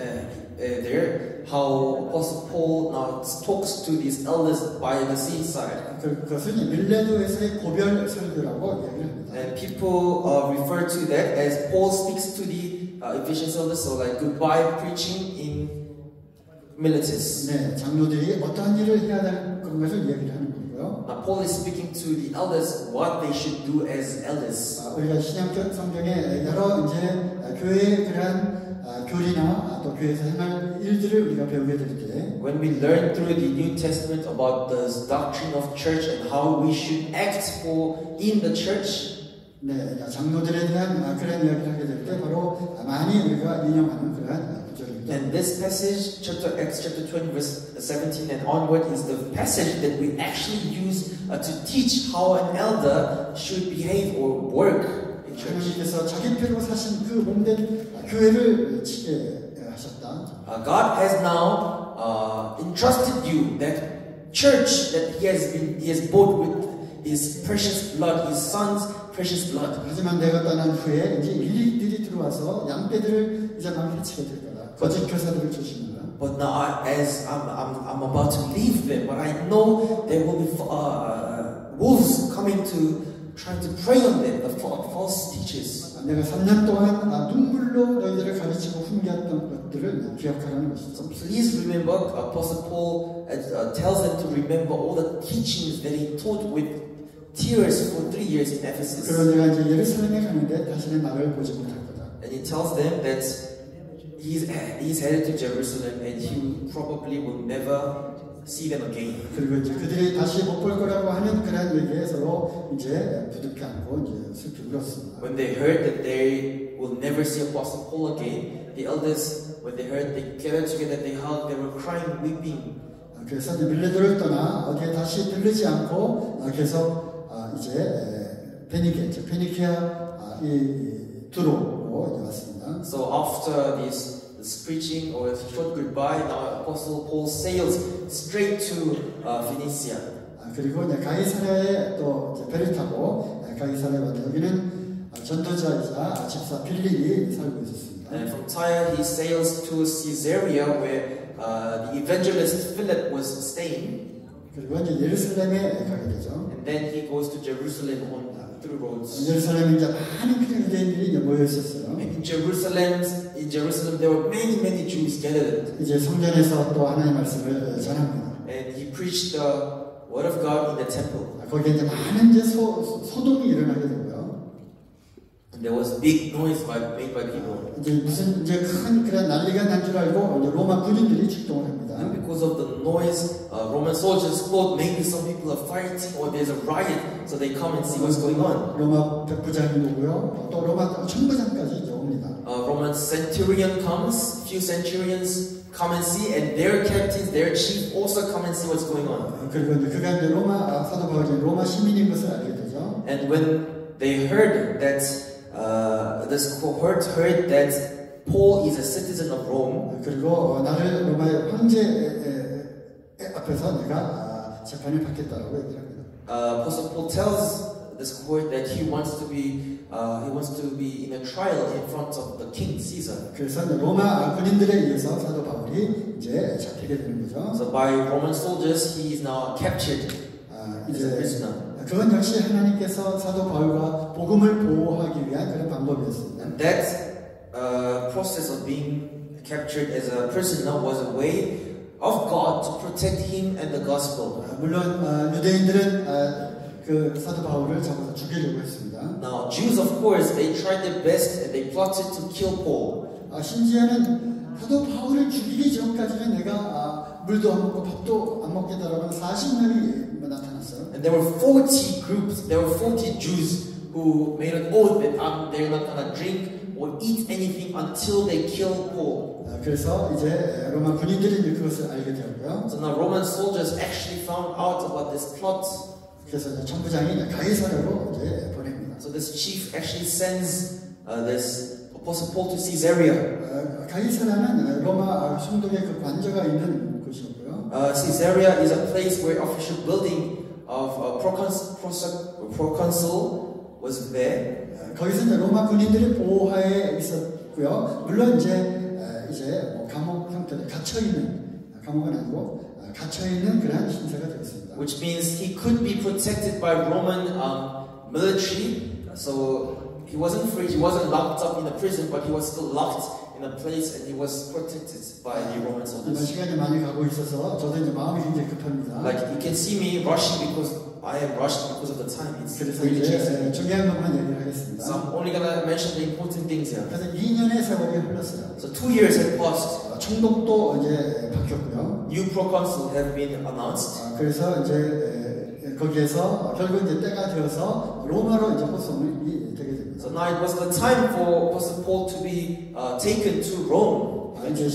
there how Apostle Paul now talks to these elders by the seaside. 그것은 밀레도에서의 고별 설교라고 이야기를 합니다. And people refer to that as Paul speaks to the Ephesians elders, so like goodbye preaching in Miletus. 네, 장로들이 어떠한 일을 해야 될 것을 이야기를 하는 거고요. Now Paul is speaking to the elders what they should do as elders. 우리가 신약적 성경에 여러 이제 교회의 그러한 교리나 또 교회에서 행할 일들을 우리가 배우게 될 때, when we learn through the New Testament about the doctrine of church and how we should act for in the church, 네, 장로들에 대한 그런 이야기를 하게 될 때 바로 많이 우리가 인용하는 그러한 구절입니다. and this passage, Acts chapter 20, verse 17 and onward, is the passage that we actually use to teach how an elder should behave or work in church. 하나님께서 자기 피로 사신 그 몸된 교회를 지게 하셨다. God has now entrusted you that church that He has bought with His precious blood, His Son's precious blood. 하지만 내가 떠난 후에 이제 일리들이 들어와서 양떼들을 이제 막 해치게 될 거다. 거짓 교사들을 조심하라. But now, as I'm about to leave them, but I know there will be wolves coming to try to prey on them, the false teachers. 내가 3년 동안 눈물로 너희들을 가르치고 훈계했던 것들을 기억하라는 것이죠. So please remember, Apostle Paul tells them to remember all the teachings that he taught with tears for 3 years in Ephesus. 그리고 내가 이제 예루살렘에 가는데 다시는 나를 보지 못할 거다. And he tells them that he's headed to Jerusalem and he probably will never see them again. 그리고 이제 그들이 다시 못 볼 거라고 하는 그런 얘기에 서로 이제 부득이 않고 이제 슬피 울었습니다. When they heard that they will never see Apostle Paul again, the elders, when they heard, they gathered together, they hugged, they were crying, weeping. 그래서 이제 밀레도를 떠나 어디에 다시 들르지 않고 계속 이제 페니키아 이 두로로 이제 왔습니다. So after this preaching or a short goodbye, now Apostle Paul sails straight to Phoenicia. 그리고 이제 가이사랴에 또 이제 배를 타고 가이사랴에 왔는데 여기는 전도자이자 집사 빌립이 살고 있었습니다. And from Tyre he sails to Caesarea where the evangelist Philip was staying. 그리고 이제 예루살렘에 가게 되죠. And then he goes to Jerusalem on through roads. 예루살렘에 이제 많은 유대인들이 이제 모여 있었어요. In Jerusalem, there were many Jews gathered. 이제 성전에서 또 하나님의 말씀을 전합니다. And he preached the word of God in the temple. 거기에 이제 많은 이제 소동이 일어나게 되고요. And there was big noise made by people. 이제 무슨 이제 큰 그런 난리가 난 줄 알고 이제 로마 군인들이 출동을 합니다. And because of the noise, Roman soldiers thought maybe some people are fighting or there's a riot, so they come and see what's going on. 로마 백부장이 오고요. 또 로마 천부장까지 이제 옵니다. Roman centurion comes, few centurions come and see, and their captains, their chief also come and see what's going on. 그리고 이제 그가 이제 로마 사도 바울이 로마 시민인 것을 알게 되죠. And when they heard that this cohort heard that Paul is a citizen of Rome, 그리고 나를 로마의 황제 앞에서 내가 재판을 받겠다라고 얘기를 합니다. Apostle Paul tells this cohort that he wants to be in a trial in front of the King Caesar. 그래서 로마 군인들에 의해서 사도 바울이 이제 잡히게 되는 거죠. So by Roman soldiers, he is now captured as a prisoner. 그건 역시 하나님께서 사도 바울과 복음을 보호하기 위한 그런 방법이었습니다. And that process of being captured as a prisoner was a way of God to protect him and the gospel. 물론 유대인들은 그 사도 바울을 잡아서 죽이려고 했습니다. Now Jews, of course, they tried their best and they plotted to kill Paul. 심지어는 사도 바울을 죽이기 전까지는 내가 물도 안 먹고 밥도 안 먹겠다라고 40명이 나타났어요. And there were 40 groups, there were 40 Jews who made an oath that they're not gonna drink or eat anything until they kill Paul. 그래서 이제 로마 군인들이 이제 그것을 알게 되었고요. So now Roman soldiers actually found out about this plot. 그래서 이제 천부장이 가이사랴로 이제 보냅니다. So this chief actually sends this Apostle Paul to Caesarea. 가이사랴는 로마 총독의 그 관저가 있는 곳이었고요. Caesarea is a place where official building of proconsul was there. 거기서 이제 로마 군인들의 보호하에 있었고요. 물론 이제 뭐 감옥 형태로 갇혀 있는 감옥은 아니고 갇혀 있는 그러한 신세가 되었습니다. Which means he could be protected by Roman military. So he wasn't free. He wasn't locked up in a prison, but he was still locked in a place, and he was protected by the Roman soldiers. 시간이 많이 가고 있어서 저도 이제 마음이 굉장히 급합니다. Like you can see me rushing because I am rushed because of the time. It's 그래서 really 이제 chasing. 중요한 것만 얘기를 하겠습니다. So I'm only gonna mention the important things here. 그래서 2년의 세월이 흘렀어요. So 2 years had passed. 총독도 이제 바뀌었고요. New proconsul have been announced. 그래서 이제 거기에서 결국 이제 때가 되어서 로마로 이제 호송이 되게 됩니다. So now it was the time for Apostle Paul to be taken to Rome. 이제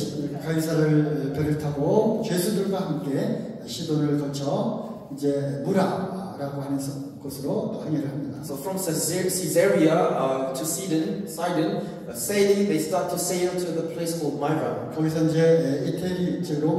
가이사를 배를 타고 죄수들과 함께 시돈을 거쳐 이제 무라라고 하는 곳으로 또 항해를 합니다. So from Caesarea to Sidon, sailing, they start to sail to the place called Myra. 거기서 이제 이태리로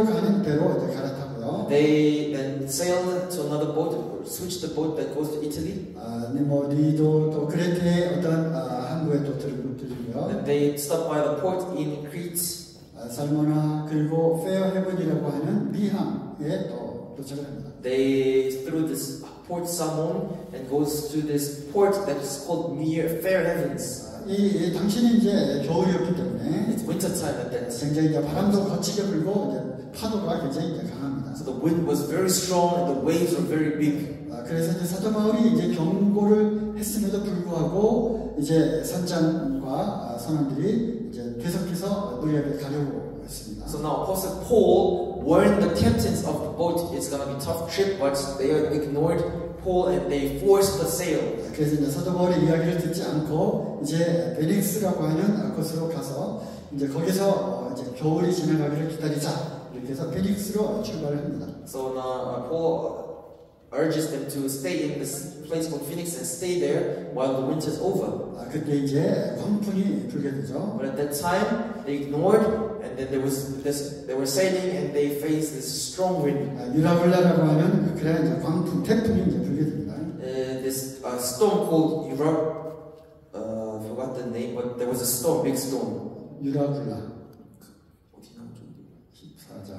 가는 배로 이제 갈아타고요. They then sailed to another boat, switched the boat that goes to Italy. 니모디도 또 크레테의 어떤 항구에 또 들리고요. And they stopped by the port in Crete. 살모나 그리고 페어헤븐이라고 하는 미항에 또 도착을 합니다. They through this Port Samon and goes to this port that is called near Fair Heavens. 이 당시는 이제 겨울이었기 때문에 It's winter time at that. 굉장히 이제 바람도 거치게 불고 이제 파도가 굉장히 이제 강합니다. So the wind was very strong and the waves were very big. 그래서 이제 사도 바울이 이제 경고를 했음에도 불구하고 이제 선장과 선원들이 이제 계속해서 무리하게 가려고 했습니다. So now Apostle Paul warned the captains of the boat it's gonna be a tough trip, but they ignored Paul and they forced the sail. 그래서 이제 사도 바울의 이야기를 듣지 않고 이제 베닉스라고 하는 곳으로 가서 이제 거기서 이제 겨울이 지나가기를 기다리자 이렇게 해서 베닉스로 출발을 합니다. So now Paul urges them to stay in this place called Phoenix and stay there while the winter is over. 그때 이제 광풍이 불게 되죠. But at that time they ignored, and then there was this. They were sailing and they faced this strong wind. 유라굴라라고 하는 그런 이제 광풍 태풍이 이제 불게 됩니다. This storm called forgot the name, but there was a storm, big storm. 유라굴라 14장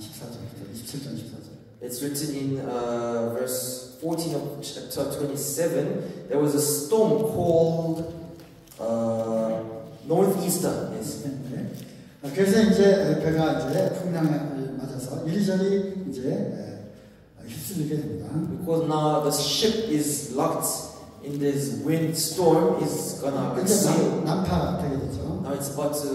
14절부터 27장 14절 It's written in verse 14 of chapter 27. There was a storm called northeaster. Yes. 네. 그래서 이제 배가 이제 풍랑을 맞아서 이리저리 이제 휩쓸리게 됩니다. Because now the ship is locked in this wind storm, is gonna sail. 난파가 되게 되죠. Now it's about to,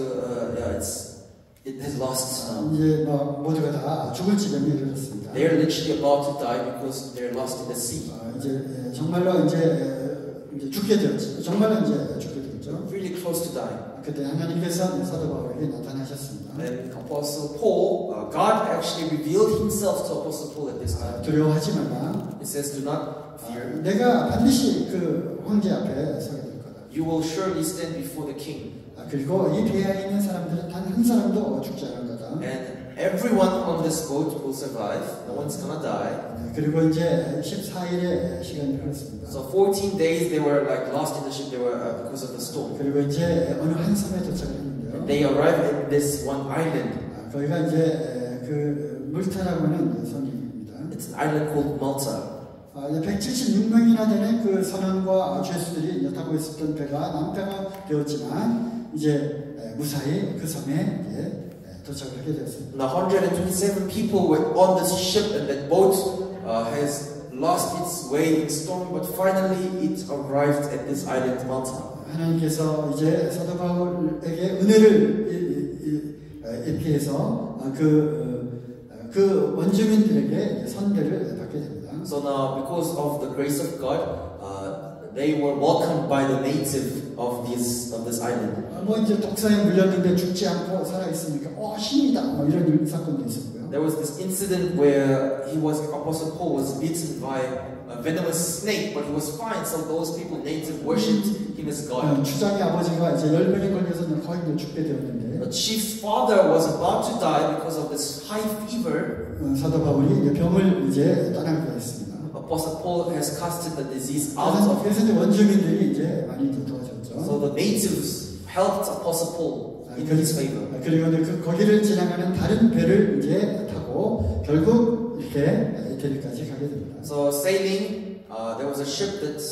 it has lost. 이제 뭐 모두가 다 죽을 지경에 이르렀습니다. They are literally about to die because they are lost in the sea. 이제 정말로 이제 죽게 되었죠. 정말로 이제 죽게 되었죠. Really close to die. 그때 하나님께서 사도 바울에게 나타나셨습니다. And Apostle Paul, God actually revealed Himself to Apostle Paul at this time. 두려워하지 말라. It says, "Do not fear. 내가 반드시 그 황제 앞에 서게 될 거다. You will surely stand before the king." 그리고 이 배에 있는 사람들은 단 한 사람도 죽지 않을 거다. And everyone on this boat will survive. No one's gonna die. 그리고 이제 14일의 시간이 흘렀습니다. So 14 days they were like lost in the ship. They were because of the storm. 그리고 이제 어느 한 섬에 도착했는데요. They arrived at this one island. 거기가 이제 그 물타라고 하는 섬입니다. It's an island called Malta. 176명이나 되는 그 선원과 죄수들이 이제 타고 있었던 배가 난파가 되었지만 이제 무사히 그 섬에 이제 도착을 하게 되었습니다. Now 127 people were on this ship, and that boat has lost its way in storm, but finally it arrived at this island, Malta. 하나님께서 이제 사도 바울에게 은혜를 입히해서 그 원주민들에게 선대를 받게 됩니다. So now, because of the grace of God, they were welcomed by the native of this island. 뭐 이제 독사에 물렸는데 죽지 않고 살아 있으니까 신이다 뭐 이런 사건도 있었고요. There was this incident where Apostle Paul was bitten by a venomous snake, but he was fine. So those people, native, worshipped him as God. 추장의 아버지가 이제 열병에 걸려서 거의 죽게 되었는데. The chief's father was about to die because of this high fever. 사도 바울이 이제 병을 이제 떠나게 했습니다. Apostle Paul has casted the disease out of. 그래서 이제 원주민들이 이제 많이 도와줬죠. So the natives helped Apostle Paul in his favor. 그리고 거기를 지나가는 다른 배를 이제 타고 결국 이렇게 이태리까지 가게 됩니다. So sailing, there was a ship that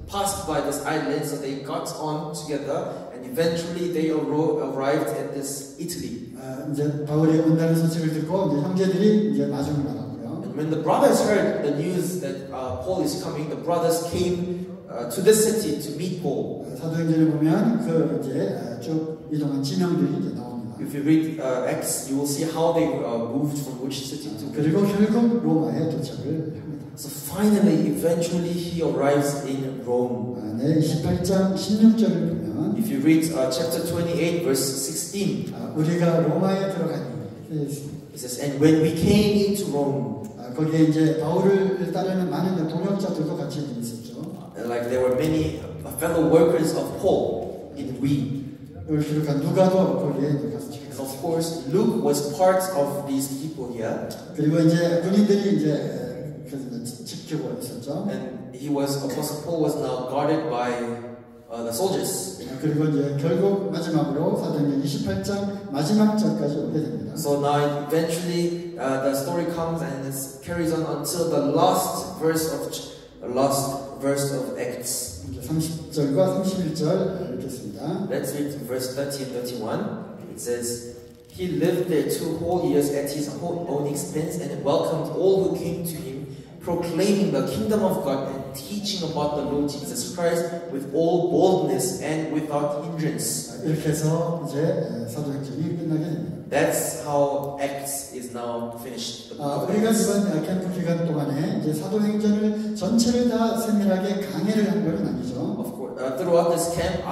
passed by this island, so they got on together, and eventually they arrived at this Italy. 이제 바울이 온다는 소식을 듣고 이제 형제들이 이제 마중을 나갔고요. And when the brothers heard the news that Paul is coming, the brothers came to this city to meet Paul. 사도행전을 보면 그 이제 쭉 이동한 지명들이 이제 나옵니다. If you read Acts, you will see how they moved from which city to. 그리고 결국 로마에 도착을 합니다. So finally, eventually, he arrives in Rome. 네, 28장 16절을 보면 If you read chapter 28, verse 16, 우리가 로마에 들어가니 it says, "And when we came into Rome." 거기에 이제 바울을 따르는 많은 동역자들도 같이 있었죠. Like there were many fellow workers of Paul in we. 그러니까 누가도 거기에 가서 And of course, Luke was part of these people here. 그리고 이제 군인들이 이제 지키고 있었죠. And Apostle Paul was now guarded by the soldiers. 그리고 이제 결국 마지막으로 사도행전 28장 마지막 절까지 오게 됩니다. So now eventually the story comes and it carries on until the last verse of Acts. 30절과 31절 읽겠습니다. Let's read verse 30 and 31. It says, "He lived there 2 whole years at his own expense and welcomed all who came to him, proclaiming the kingdom of God and teaching about the Lord Jesus Christ with all boldness and without hindrance." 이렇게 해서 이제 사도행전이 끝나게 됩니다. That's how Acts is now finished. 우리가 이번 캠프 기간 동안에 이제 사도행전을 전체를 다 세밀하게 강해를 한 건 아니죠. Of course, throughout this camp,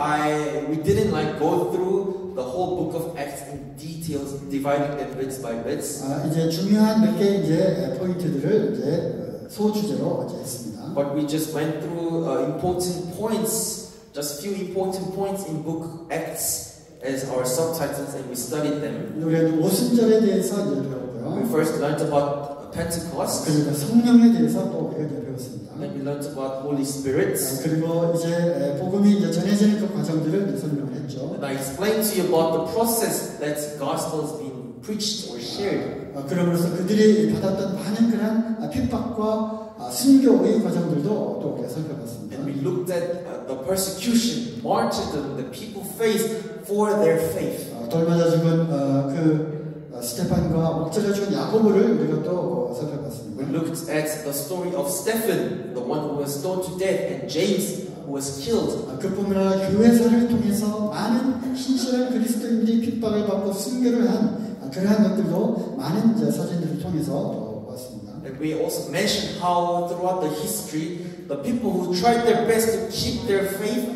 we didn't like go through the whole book of Acts in details, dividing them bits by bits. 이제 중요한 몇 개 이제 포인트들을 이제 소주제로 이제 했습니다. But we just went through important points, just few important points in book Acts as our subtitles, and we studied them. 우리가 오순절에 대해서 이제 배웠고요. We first learned about Pentecost. 그리고 성령에 대해서 또 우리가 이제 배웠습니다. Then we learned about Holy Spirit. 그리고 이제 복음이 이제 전해지는 그 과정들을 이제 설명을 했죠. And I explained to you about the process that gospel has been preached or shared. 그러면서 그들이 받았던 많은 그런 핍박과 순교의 과정들도 또 우리가 살펴봤습니다. And we looked at the persecution, martyrdom that people faced for their faith. 돌맞아 죽은 스테판과 목자려 죽은 야고보를 우리가 또 살펴봤습니다. We looked at the story of Stephen, the one who was stoned to death, and James, who was killed. 그뿐만 아니라 교회사를 통해서 많은 신실한 그리스도인들이 핍박을 받고 순교를 한 그러한 것들도 많은 사진들을 통해서 보았습니다. And we also mentioned how throughout the history, the people who tried their best to keep their faith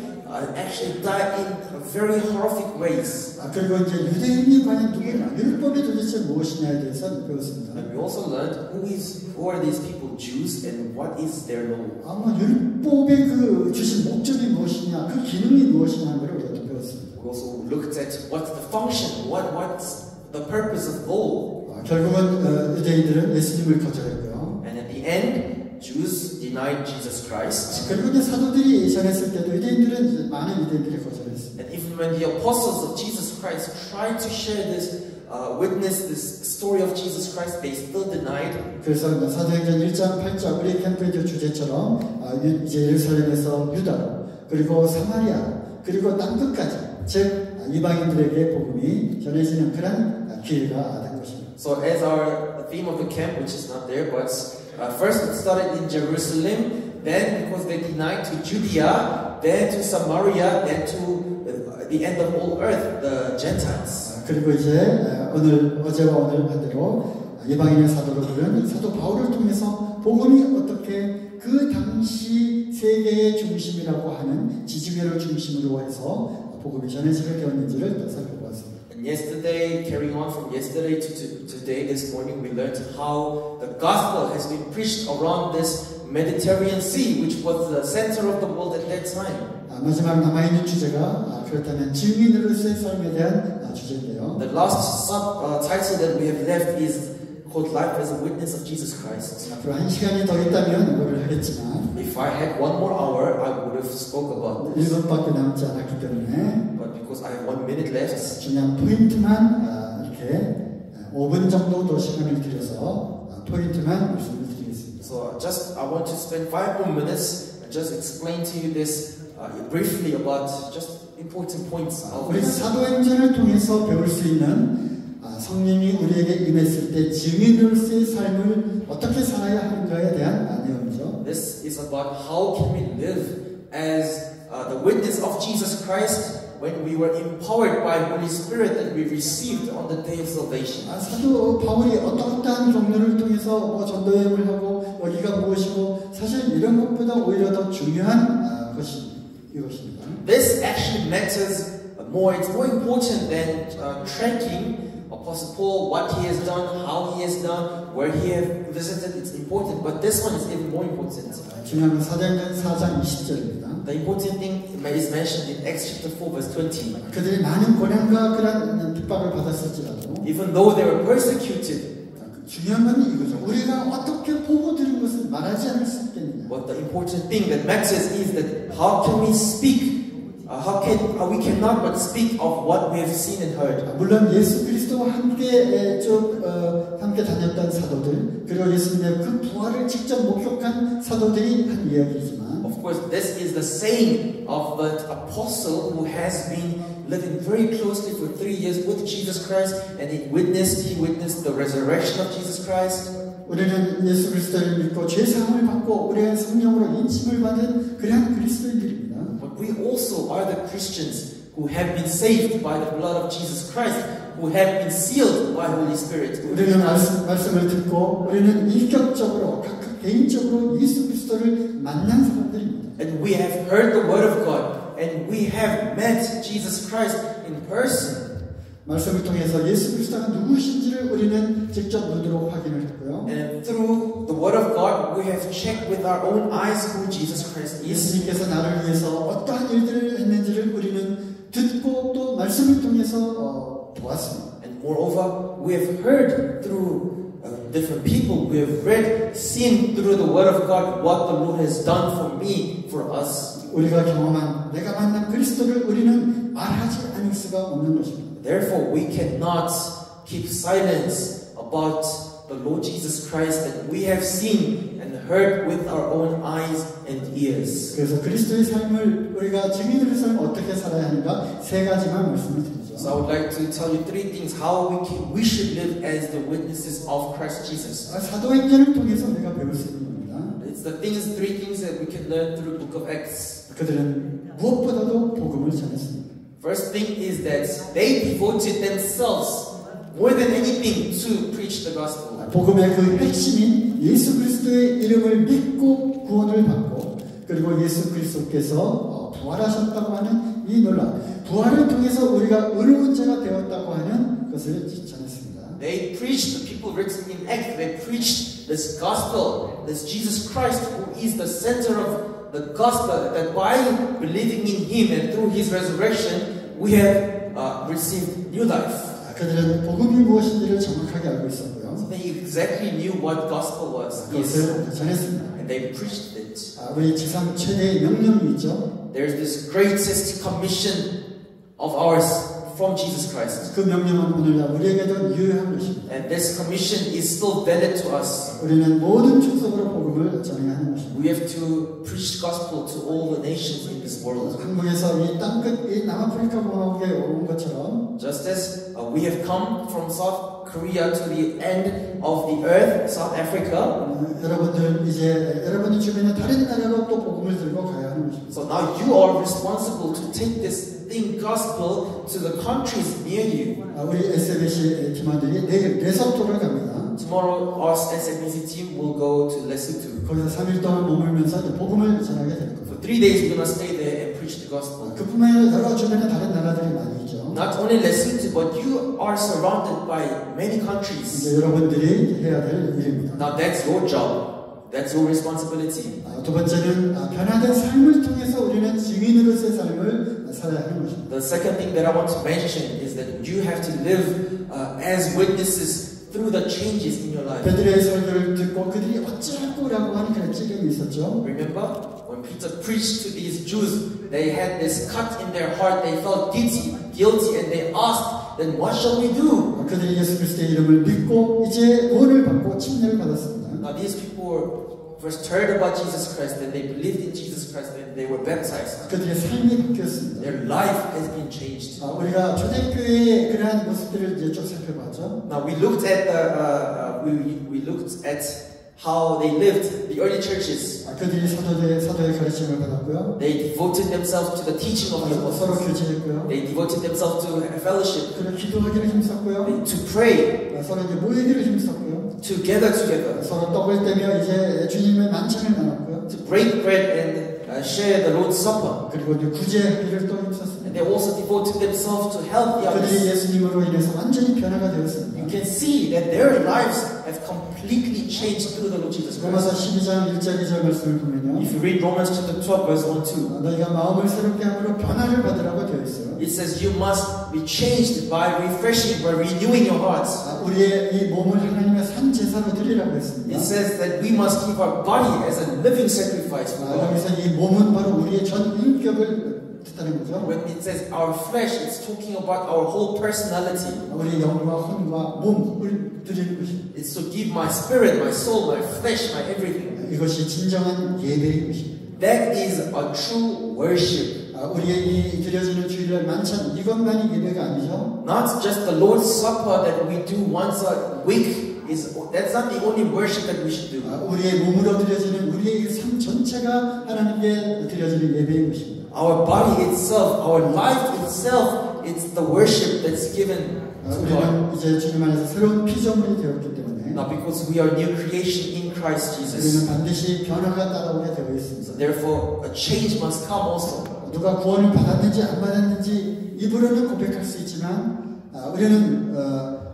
actually died in very horrific ways. 그리고 이제 유대인이 과연 누구냐, 율법이 도대체 무엇이냐에 대해서 배웠습니다. And we also learned who are these people, Jews, and what is their law. 율법의 그 주신 목적이 무엇이냐, 그 기능이 무엇이냐는 걸 우리가 또 배웠습니다. We also looked at what's the function, what's the purpose of law. 결국은 유대인들은 예수님을 거절했고요. And at the end, Jews denied Jesus Christ. 그리고 이제 사도들이 전했을 때도 유대인들은 이제 많은 유대인들이 거절했습니다. And even when the apostles of Jesus Christ tried to share this, witness this story of Jesus Christ, they still denied. 그래서 사도행전 1장 8장 우리 캠프의 주제처럼 이제 예루살렘에서 유다로 그리고 사마리아 그리고 땅끝까지 즉 이방인들에게 복음이 전해지는 그런 기회가 된 것입니다. So as our theme of the camp, which is not there, but first it started in Jerusalem, then because they denied to Judea, then to Samaria, then to the end of all earth, the Gentiles. 그리고 이제 어제와 오늘 반대로 이방인의 사도로 부른 사도 바울을 통해서 복음이 어떻게 그 당시 세계의 중심이라고 하는 지중해를 중심으로 해서 복음이 전해지게 되었는지를 또 살펴보았습니다. And yesterday, carrying on from yesterday to today, this morning, we learned how the gospel has been preached around this Mediterranean Sea, which was the center of the world at that time. 마지막 남아있는 주제가 그렇다면 증인으로서의 삶에 대한 주제인데요. The last subtitle that we have left is called Life as a Witness of Jesus Christ. 앞으로 한 시간이 더 있다면 이거를 하겠지만 If I had one more hour, I would have spoke about this. 1분밖에 남지 않았기 때문에 But because I have 1 minute left, 그냥 포인트만 이렇게 5분 정도 더 시간을 들여서 포인트만 말씀을 드리겠습니다. so I want to spend 5 more minutes and just explain to you this briefly about just important points. 우리 사도행전을 통해서 배울 수 있는 성령이 우리에게 임했을 때 증인으로서의 삶을 어떻게 살아야 하는가에 대한 내용이죠. This is about how can we live as the witness of Jesus Christ when we were empowered by Holy Spirit that we received on the day of salvation. 사도 바울이 어떠한 경로를 통해서 전도여행을 하고 여기가 무엇이고 사실 이런 것보다 오히려 더 중요한 것이 이것입니다. This actually matters more. It's more important than tracking Apostle Paul, what he has done, how he has done, where he has visited. It's important, but this one is even more important. 중요한 건 사도행전 4장 20절입니다. The important thing is mentioned in Acts chapter 4, verse 20. 그들이 많은 고난과 그런 핍박을 받았을지라도, Even though they were persecuted, 중요한 건 이거죠. 우리가 어떻게 보고 들은 것을 말하지 않을 수 있겠느냐. but the important thing that matters is that how can we speak? We cannot but speak of what we have seen and heard. 물론 예수 그리스도와 함께 다녔던 사도들 그리고 예수님의 그 부활을 직접 목격한 사도들이 한 이야기지만, Of course, this is the saying of the apostle who has been living very closely for 3 years with Jesus Christ, and he witnessed the resurrection of Jesus Christ. 우리는 예수 그리스도를 믿고 죄 사함을 받고 우리의 성령으로 인침을 받은 그러한 그리스도인들입니다. But we also are the Christians who have been saved by the blood of Jesus Christ, who have been sealed by Holy Spirit. 우리는 말씀을 듣고 우리는 인격적으로 각각 개인적으로 예수 그리스도를 만난 사람들입니다. And we have heard the word of God, and we have met Jesus Christ in person. 말씀을 통해서 예수 그리스도가 누구신지를 우리는 직접 눈으로 확인을 했고요. And through the word of God, we have checked with our own eyes who Jesus Christ is. 예수님께서 나를 위해서 어떠한 일들을 했는지를 우리는 듣고 또 말씀을 통해서 보았습니다. And moreover, we have heard through different people, we have seen through the word of God what the Lord has done for me, for us. 우리가 경험한 내가 만난 그리스도를 우리는 말하지 않을 수가 없는 것입니다. Therefore, we cannot keep silence about the Lord Jesus Christ that we have seen and heard with our own eyes and ears. 그래서 그리스도의 삶을 우리가 증인으로의 삶을 어떻게 살아야 하는가 세 가지만 말씀을 드리죠. So I would like to tell you three things how we should live as the witnesses of Christ Jesus. 사도행전을 통해서 우리가 배울 수 있는 겁니다. It's the three things that we can learn through the book of Acts. 그들은 무엇보다도 복음을 전했습니다. First thing is that they devoted themselves more than anything to preach the gospel. 복음의 그 핵심인 예수 그리스도의 이름을 믿고 구원을 받고 그리고 예수 그리스도께서 부활하셨다고 하는 이 놀라운 부활을 통해서 우리가 의로운 자가 되었다고 하는 것을 전했습니다. They preached the people written in Acts. They preached this gospel, this Jesus Christ, who is the center of the gospel. That by believing in Him and through His resurrection, we have received new life. 그들은 복음이 무엇인지를 정확하게 알고 있었고요. So they exactly knew what gospel was. 그것을 전했습니다. And they preached it. 우리 지상 최대의 명령이 있죠. There's this greatest commission of ours from Jesus Christ. 그 명령은 오늘날 우리에게도 유효한 것입니다. And this commission is still valid to us. 우리는 모든 족속으로 복음을 전해야 하는 것입니다. We have to preach gospel to all the nations in this world. 한국에서 이 땅끝 이 남아프리카 공화국에 온 것처럼 Just as we have come from South Korea to the end of the earth, South Africa. 여러분들 이제 여러분의 주변에 다른 나라로 또 복음을 들고 가야 하는 것입니다. So now you are responsible to take this thing gospel to the countries near you. 우리 SBC 팀원들이 내일 레소토를 갑니다. Tomorrow our SMBC team will go to Lesotho. 거기서 3일 동안 머물면서 이제 복음을 전하게 될 겁니다. For 3 days we're going to stay there and preach the gospel. 그뿐만 아니라 여러 주변에 다른 나라들이 많이 있죠. Not only Lesotho, but you are surrounded by many countries. 이제 여러분들이 해야 될 일입니다. Now that's your job. That's your responsibility. 두 번째는 변화된 삶을 통해서 우리는 증인으로서의 삶을 살아야 하는 것입니다. The second thing that I want to mention is that you have to live as witnesses through the changes in your life. 베드로의 설교를 듣고 그들이 어찌할꼬라고 하는 그런 찔림이 있었죠. Remember when Peter preached to these Jews, they had this cut in their heart. They felt guilty, and they asked, "Then what shall we do?" 그들이 예수 그리스도의 이름을 믿고 이제 구원을 받고 침례를 받았습니다. Now these people first heard about Jesus Christ, then they believed in Jesus Christ, and they were baptized. 그들의 삶이 바뀌었습니다. Their life has been changed. 우리가 초대교회의 그러한 모습들을 이제 쭉 살펴봤죠. Now we looked at we looked at how they lived, the early churches. 그들이 사도의 가르침을 받았고요. They devoted themselves to the teaching of the 서로 apostles. 교제했고요. They devoted themselves to fellowship, 그리고 기도하기를 힘썼고요. to pray, 서로 이제 모이기를 힘썼고요. to gather together, 서로 떡을 떼며 이제 주님의 만찬을 나눴고요. to break bread and share the Lord's Supper. 그리고 이제 구제하기를 또 힘썼습니다. And they also devoted themselves to help the 그들이 others. 예수님으로 인해서 완전히 변화가 되었습니다. You can see that their lives have completely changed through the Lord Jesus 로마서 Christ. 12장 1절 2절 말씀을 보면요. If you read Romans chapter 12 verse 1 2, 너희가 마음을 새롭게 함으로 변화를 받으라고 되어 있어요. it says you must be changed by refreshing, by renewing your hearts. 우리의 이 몸을 하나님의 산 제사로 드리라고 했습니다. It says that we must give our body as a living sacrifice for God. 여기서 이 몸은 바로 우리의 전 인격을 뜻하는 거죠. When it says our flesh, it's talking about our whole personality. 우리 영과 혼과 몸을 드리는 것입니다. It's to give my spirit, my soul, my flesh, my everything. 이것이 진정한 예배인 것입니다. That is a true worship. 우리의 이 드려지는 주일날 만찬 이것만이 예배가 아니죠. Not just the Lord's Supper that we do once a week. That's not the only worship that we should do. 우리의 몸으로 드려지는 우리의 삶 전체가 하나님께 드려지는 예배인 것입니다. Our body itself, our life itself, it's the worship that's given to God. 우리는 이제 주님 안에서 새로운 피조물이 되었기 때문에 Now, because we are new creation in Christ 우리는 Jesus, 반드시 변화가 따라오게 되어 있습니다. so therefore a change must come also. 누가 구원을 받았는지 안 받았는지 입으로는 고백할 수 있지만 우리는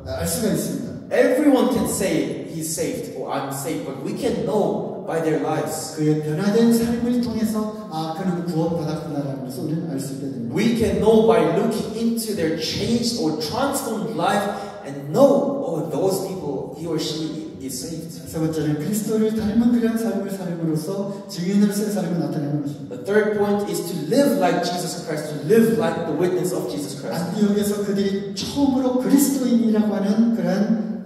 알 수가 있습니다. Everyone can say he's saved or I'm saved, but we can know by their lives. 그의 변화된 삶을 통해서 그는 구원받았구나라는 것을 우리는 알 수 있게 됩니다. We can know by looking into their changed or transformed life and know, oh, those people, he or she is saved. 세 번째는 그리스도를 닮은 그런 삶을 삶으로써 증인으로서의 삶을 나타내는 것입니다. The third point is to live like Jesus Christ, to live like the witness of Jesus Christ. 안디옥에서 그들이 처음으로 그리스도인이라고 하는 그런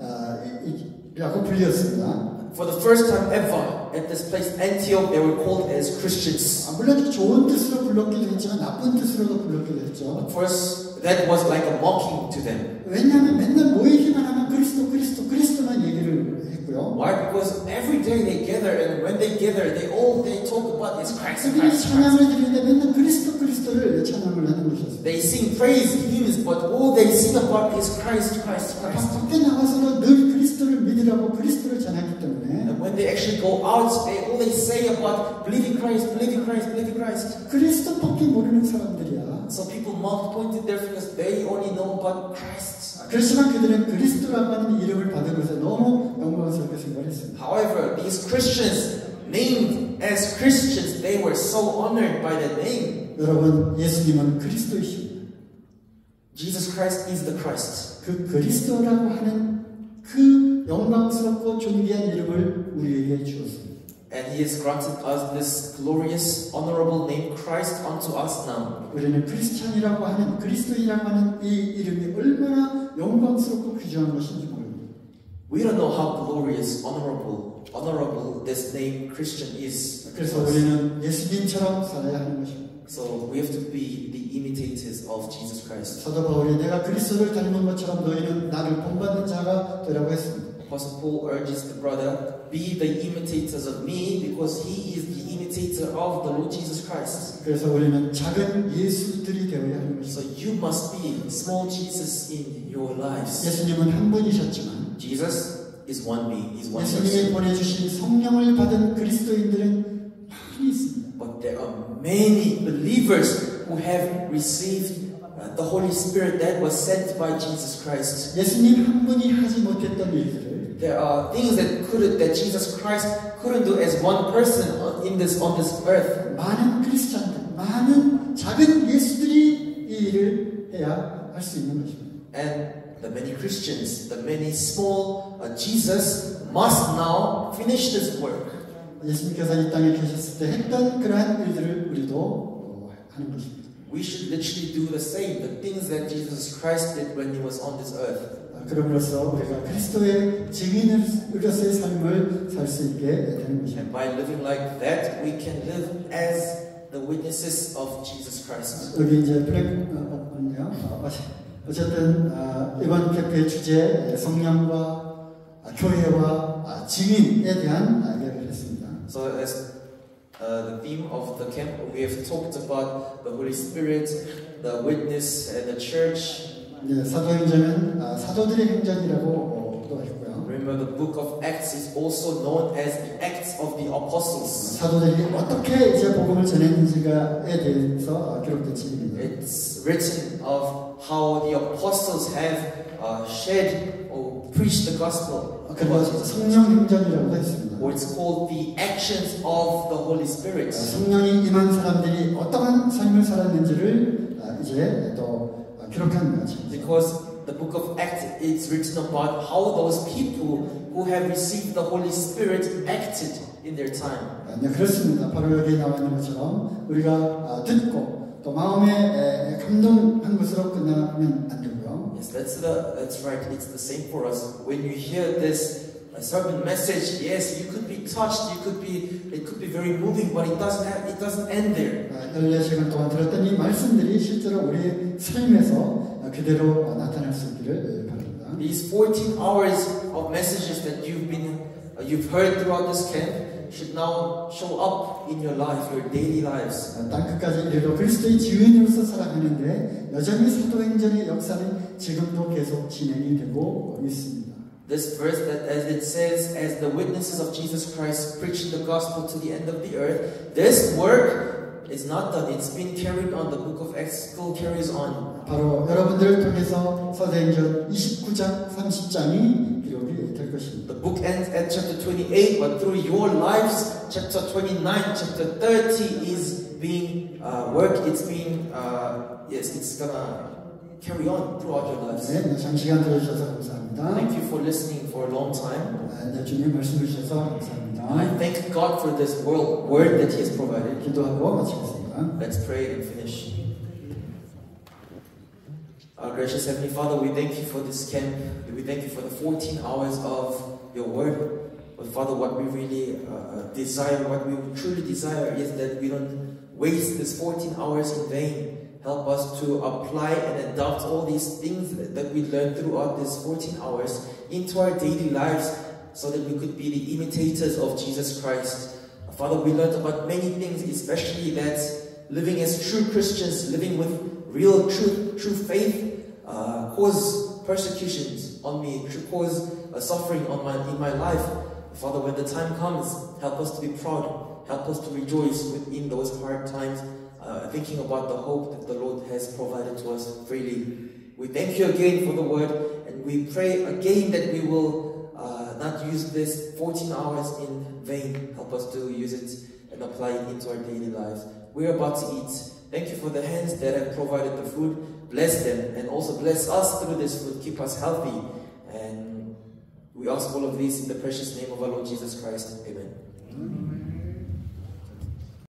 라고 불렸습니다. For the first time ever at this place, Antioch, they were called as Christians. 물론 좋은 뜻으로 불렀기도 했지만 나쁜 뜻으로도 불렀기도 했죠. Of course, that was like a mocking to them. 왜냐하면 맨날 모이기만 하면 그리스도만 얘기를 했고요. Why? Because every day they gather, and when they gather, they talk about is Christ, 그들이 Christ, 찬양을 Christ. 드리는데 맨날 그리스도를 찬양을 하는 것이었어요. They sing praise hymns, but all they sing about is Christ, Christ, Christ. 밖에 나와서도 늘 그리스도를 믿으라고 그리스도를 전하기 때문에 And when they actually go out, all they say about believing Christ, believing Christ, believing Christ. 그리스도밖에 모르는 사람들이야. So people pointed their fingers. They only know about Christ. 그렇지만 그들은 그리스도라고 하는 이름을 받은 것에 너무 영광스럽게 생각했습니다. However, these Christians, named as Christians, they were so honored by their name. 여러분, 예수님은 그리스도이십니다. Jesus Christ is the Christ. 그 그리스도라고 하는 그 영광스럽고 존귀한 이름을 우리에게 주었습니다. And He has granted us this glorious, honorable name, Christ, unto us now. 우리는 크리스찬이라고 하는 그리스도인이라고 하는 이 이름이 얼마나 영광스럽고 귀중한 것인지 모릅니다. We don't know how glorious, honorable this name Christian is. 그래서 우리는 예수님처럼 살아야 하는 것입니다. So we have to be the imitators of Jesus Christ. 사도 바울이 내가 그리스도를 닮은 것처럼 너희는 나를 본받는 자가 되라고 했습니다. Apostle Paul urges the brother, be the imitators of me, because he is the imitator of the Lord Jesus Christ. 그래서 우리는 작은 예수들이 되어야 하는 것입니다. So you must be small Jesus in your lives. 예수님은 한 분이셨지만 Jesus is one being, He's one 예수님이 person. 보내주신 성령을 받은 그리스도인들은 많이 있습니다. But there are many believers who have received the Holy Spirit that was sent by Jesus Christ. 예수님 한 분이 하지 못했던 일들을 There are things that Jesus Christ couldn't do as one person on this earth. 많은 크리스찬들, 많은 작은 예수들이 이 일을 해야 할 수 있는 것입니다. And the many Christians, the many small Jesus must now finish this work. 예수님께서 이 땅에 계셨을 때 했던 그러한 일들을 우리도 하는 것입니다. We should literally do the same, the things that Jesus Christ did when He was on this earth. 그럼으로써 우리가 그리스도의 증인으로서의 삶을 살 수 있게 되는 것입니다. And by living like that, we can live as the witnesses of Jesus Christ. 여기 이제 없네요. 어쨌든 이번 캠프의 주제 성령과 교회와 증인에 대한 이야기를 했습니다. So as the theme of the camp, we have talked about the Holy Spirit, the witness, and the church. 네, 사도행전은 사도들의 행전이라고 또 했고요. Remember, the book of Acts is also known as the Acts of the Apostles. 사도들이 어떻게 이제 복음을 전했는지가에 대해서 기록된 책입니다. It's written of how the apostles have shared or preached the gospel. 그리고 성령 행전이라고 했습니다. Or it's called the actions of the Holy Spirit. 성령이 임한 사람들이 어떠한 삶을 살았는지를 이제 또 기록한 거죠. Because the book of Acts, it's written about how those people who have received the Holy Spirit acted in their time. 네, 그렇습니다. 바로 여기 나와 있는 것처럼 우리가 듣고 또 마음에 감동한 것으로 끝나면 안 되고요. Yes, that's right. It's the same for us. When you hear this sermon message, yes, you could be touched. It could be very moving, but it doesn't end there. 14시간 동안 들었던 이 말씀들이 실제로 우리의 삶에서 그대로 나타날 수 있기를 바랍니다. These 14 hours of messages that you've heard throughout this camp should now show up in your life, your daily lives. 땅끝까지 이르러 그리스도의 증인으로서 살아가는데 여전히 사도행전의 역사는 지금도 계속 진행이 되고 있습니다. This verse that as it says, as the witnesses of Jesus Christ preaching the gospel to the end of the earth, this work is not done. It's been carried on. The book of Acts still carries on. 바로 여러분들을 통해서 사도행전 29장, 30장이 기록이 될 것입니다. The book ends at chapter 28, but through your lives, chapter 29, chapter 30 is being worked. It's being it's gonna carry on throughout your lives. 네, 장시간 들어주셔서 감사합니다. Thank you for listening for a long time. 네, 주님 말씀해 주셔서 감사합니다. I thank God for this word that He has provided. 기도하고 마치겠습니다. Let's pray and finish. Our gracious Heavenly Father, we thank you for this camp. We thank you for the 14 hours of your word. But Father, what we really desire, what we truly desire is that we don't waste this 14 hours in vain. Help us to apply and adopt all these things that we learned throughout these 14 hours into our daily lives so that we could be the imitators of Jesus Christ. Father, we learned about many things, especially that living as true Christians, living with real true faith, cause persecutions on me, cause suffering in my life. Father, when the time comes, help us to be proud, help us to rejoice within those hard times, thinking about the hope that the Lord has provided to us freely. We thank you again for the word, and we pray again that we will not use this 14 hours in vain. Help us to use it and apply it into our daily lives. We're about to eat. Thank you for the hands that have provided the food. Bless them and also bless us through this food. Keep us healthy. And we ask all of this in the precious name of our Lord Jesus Christ. Amen.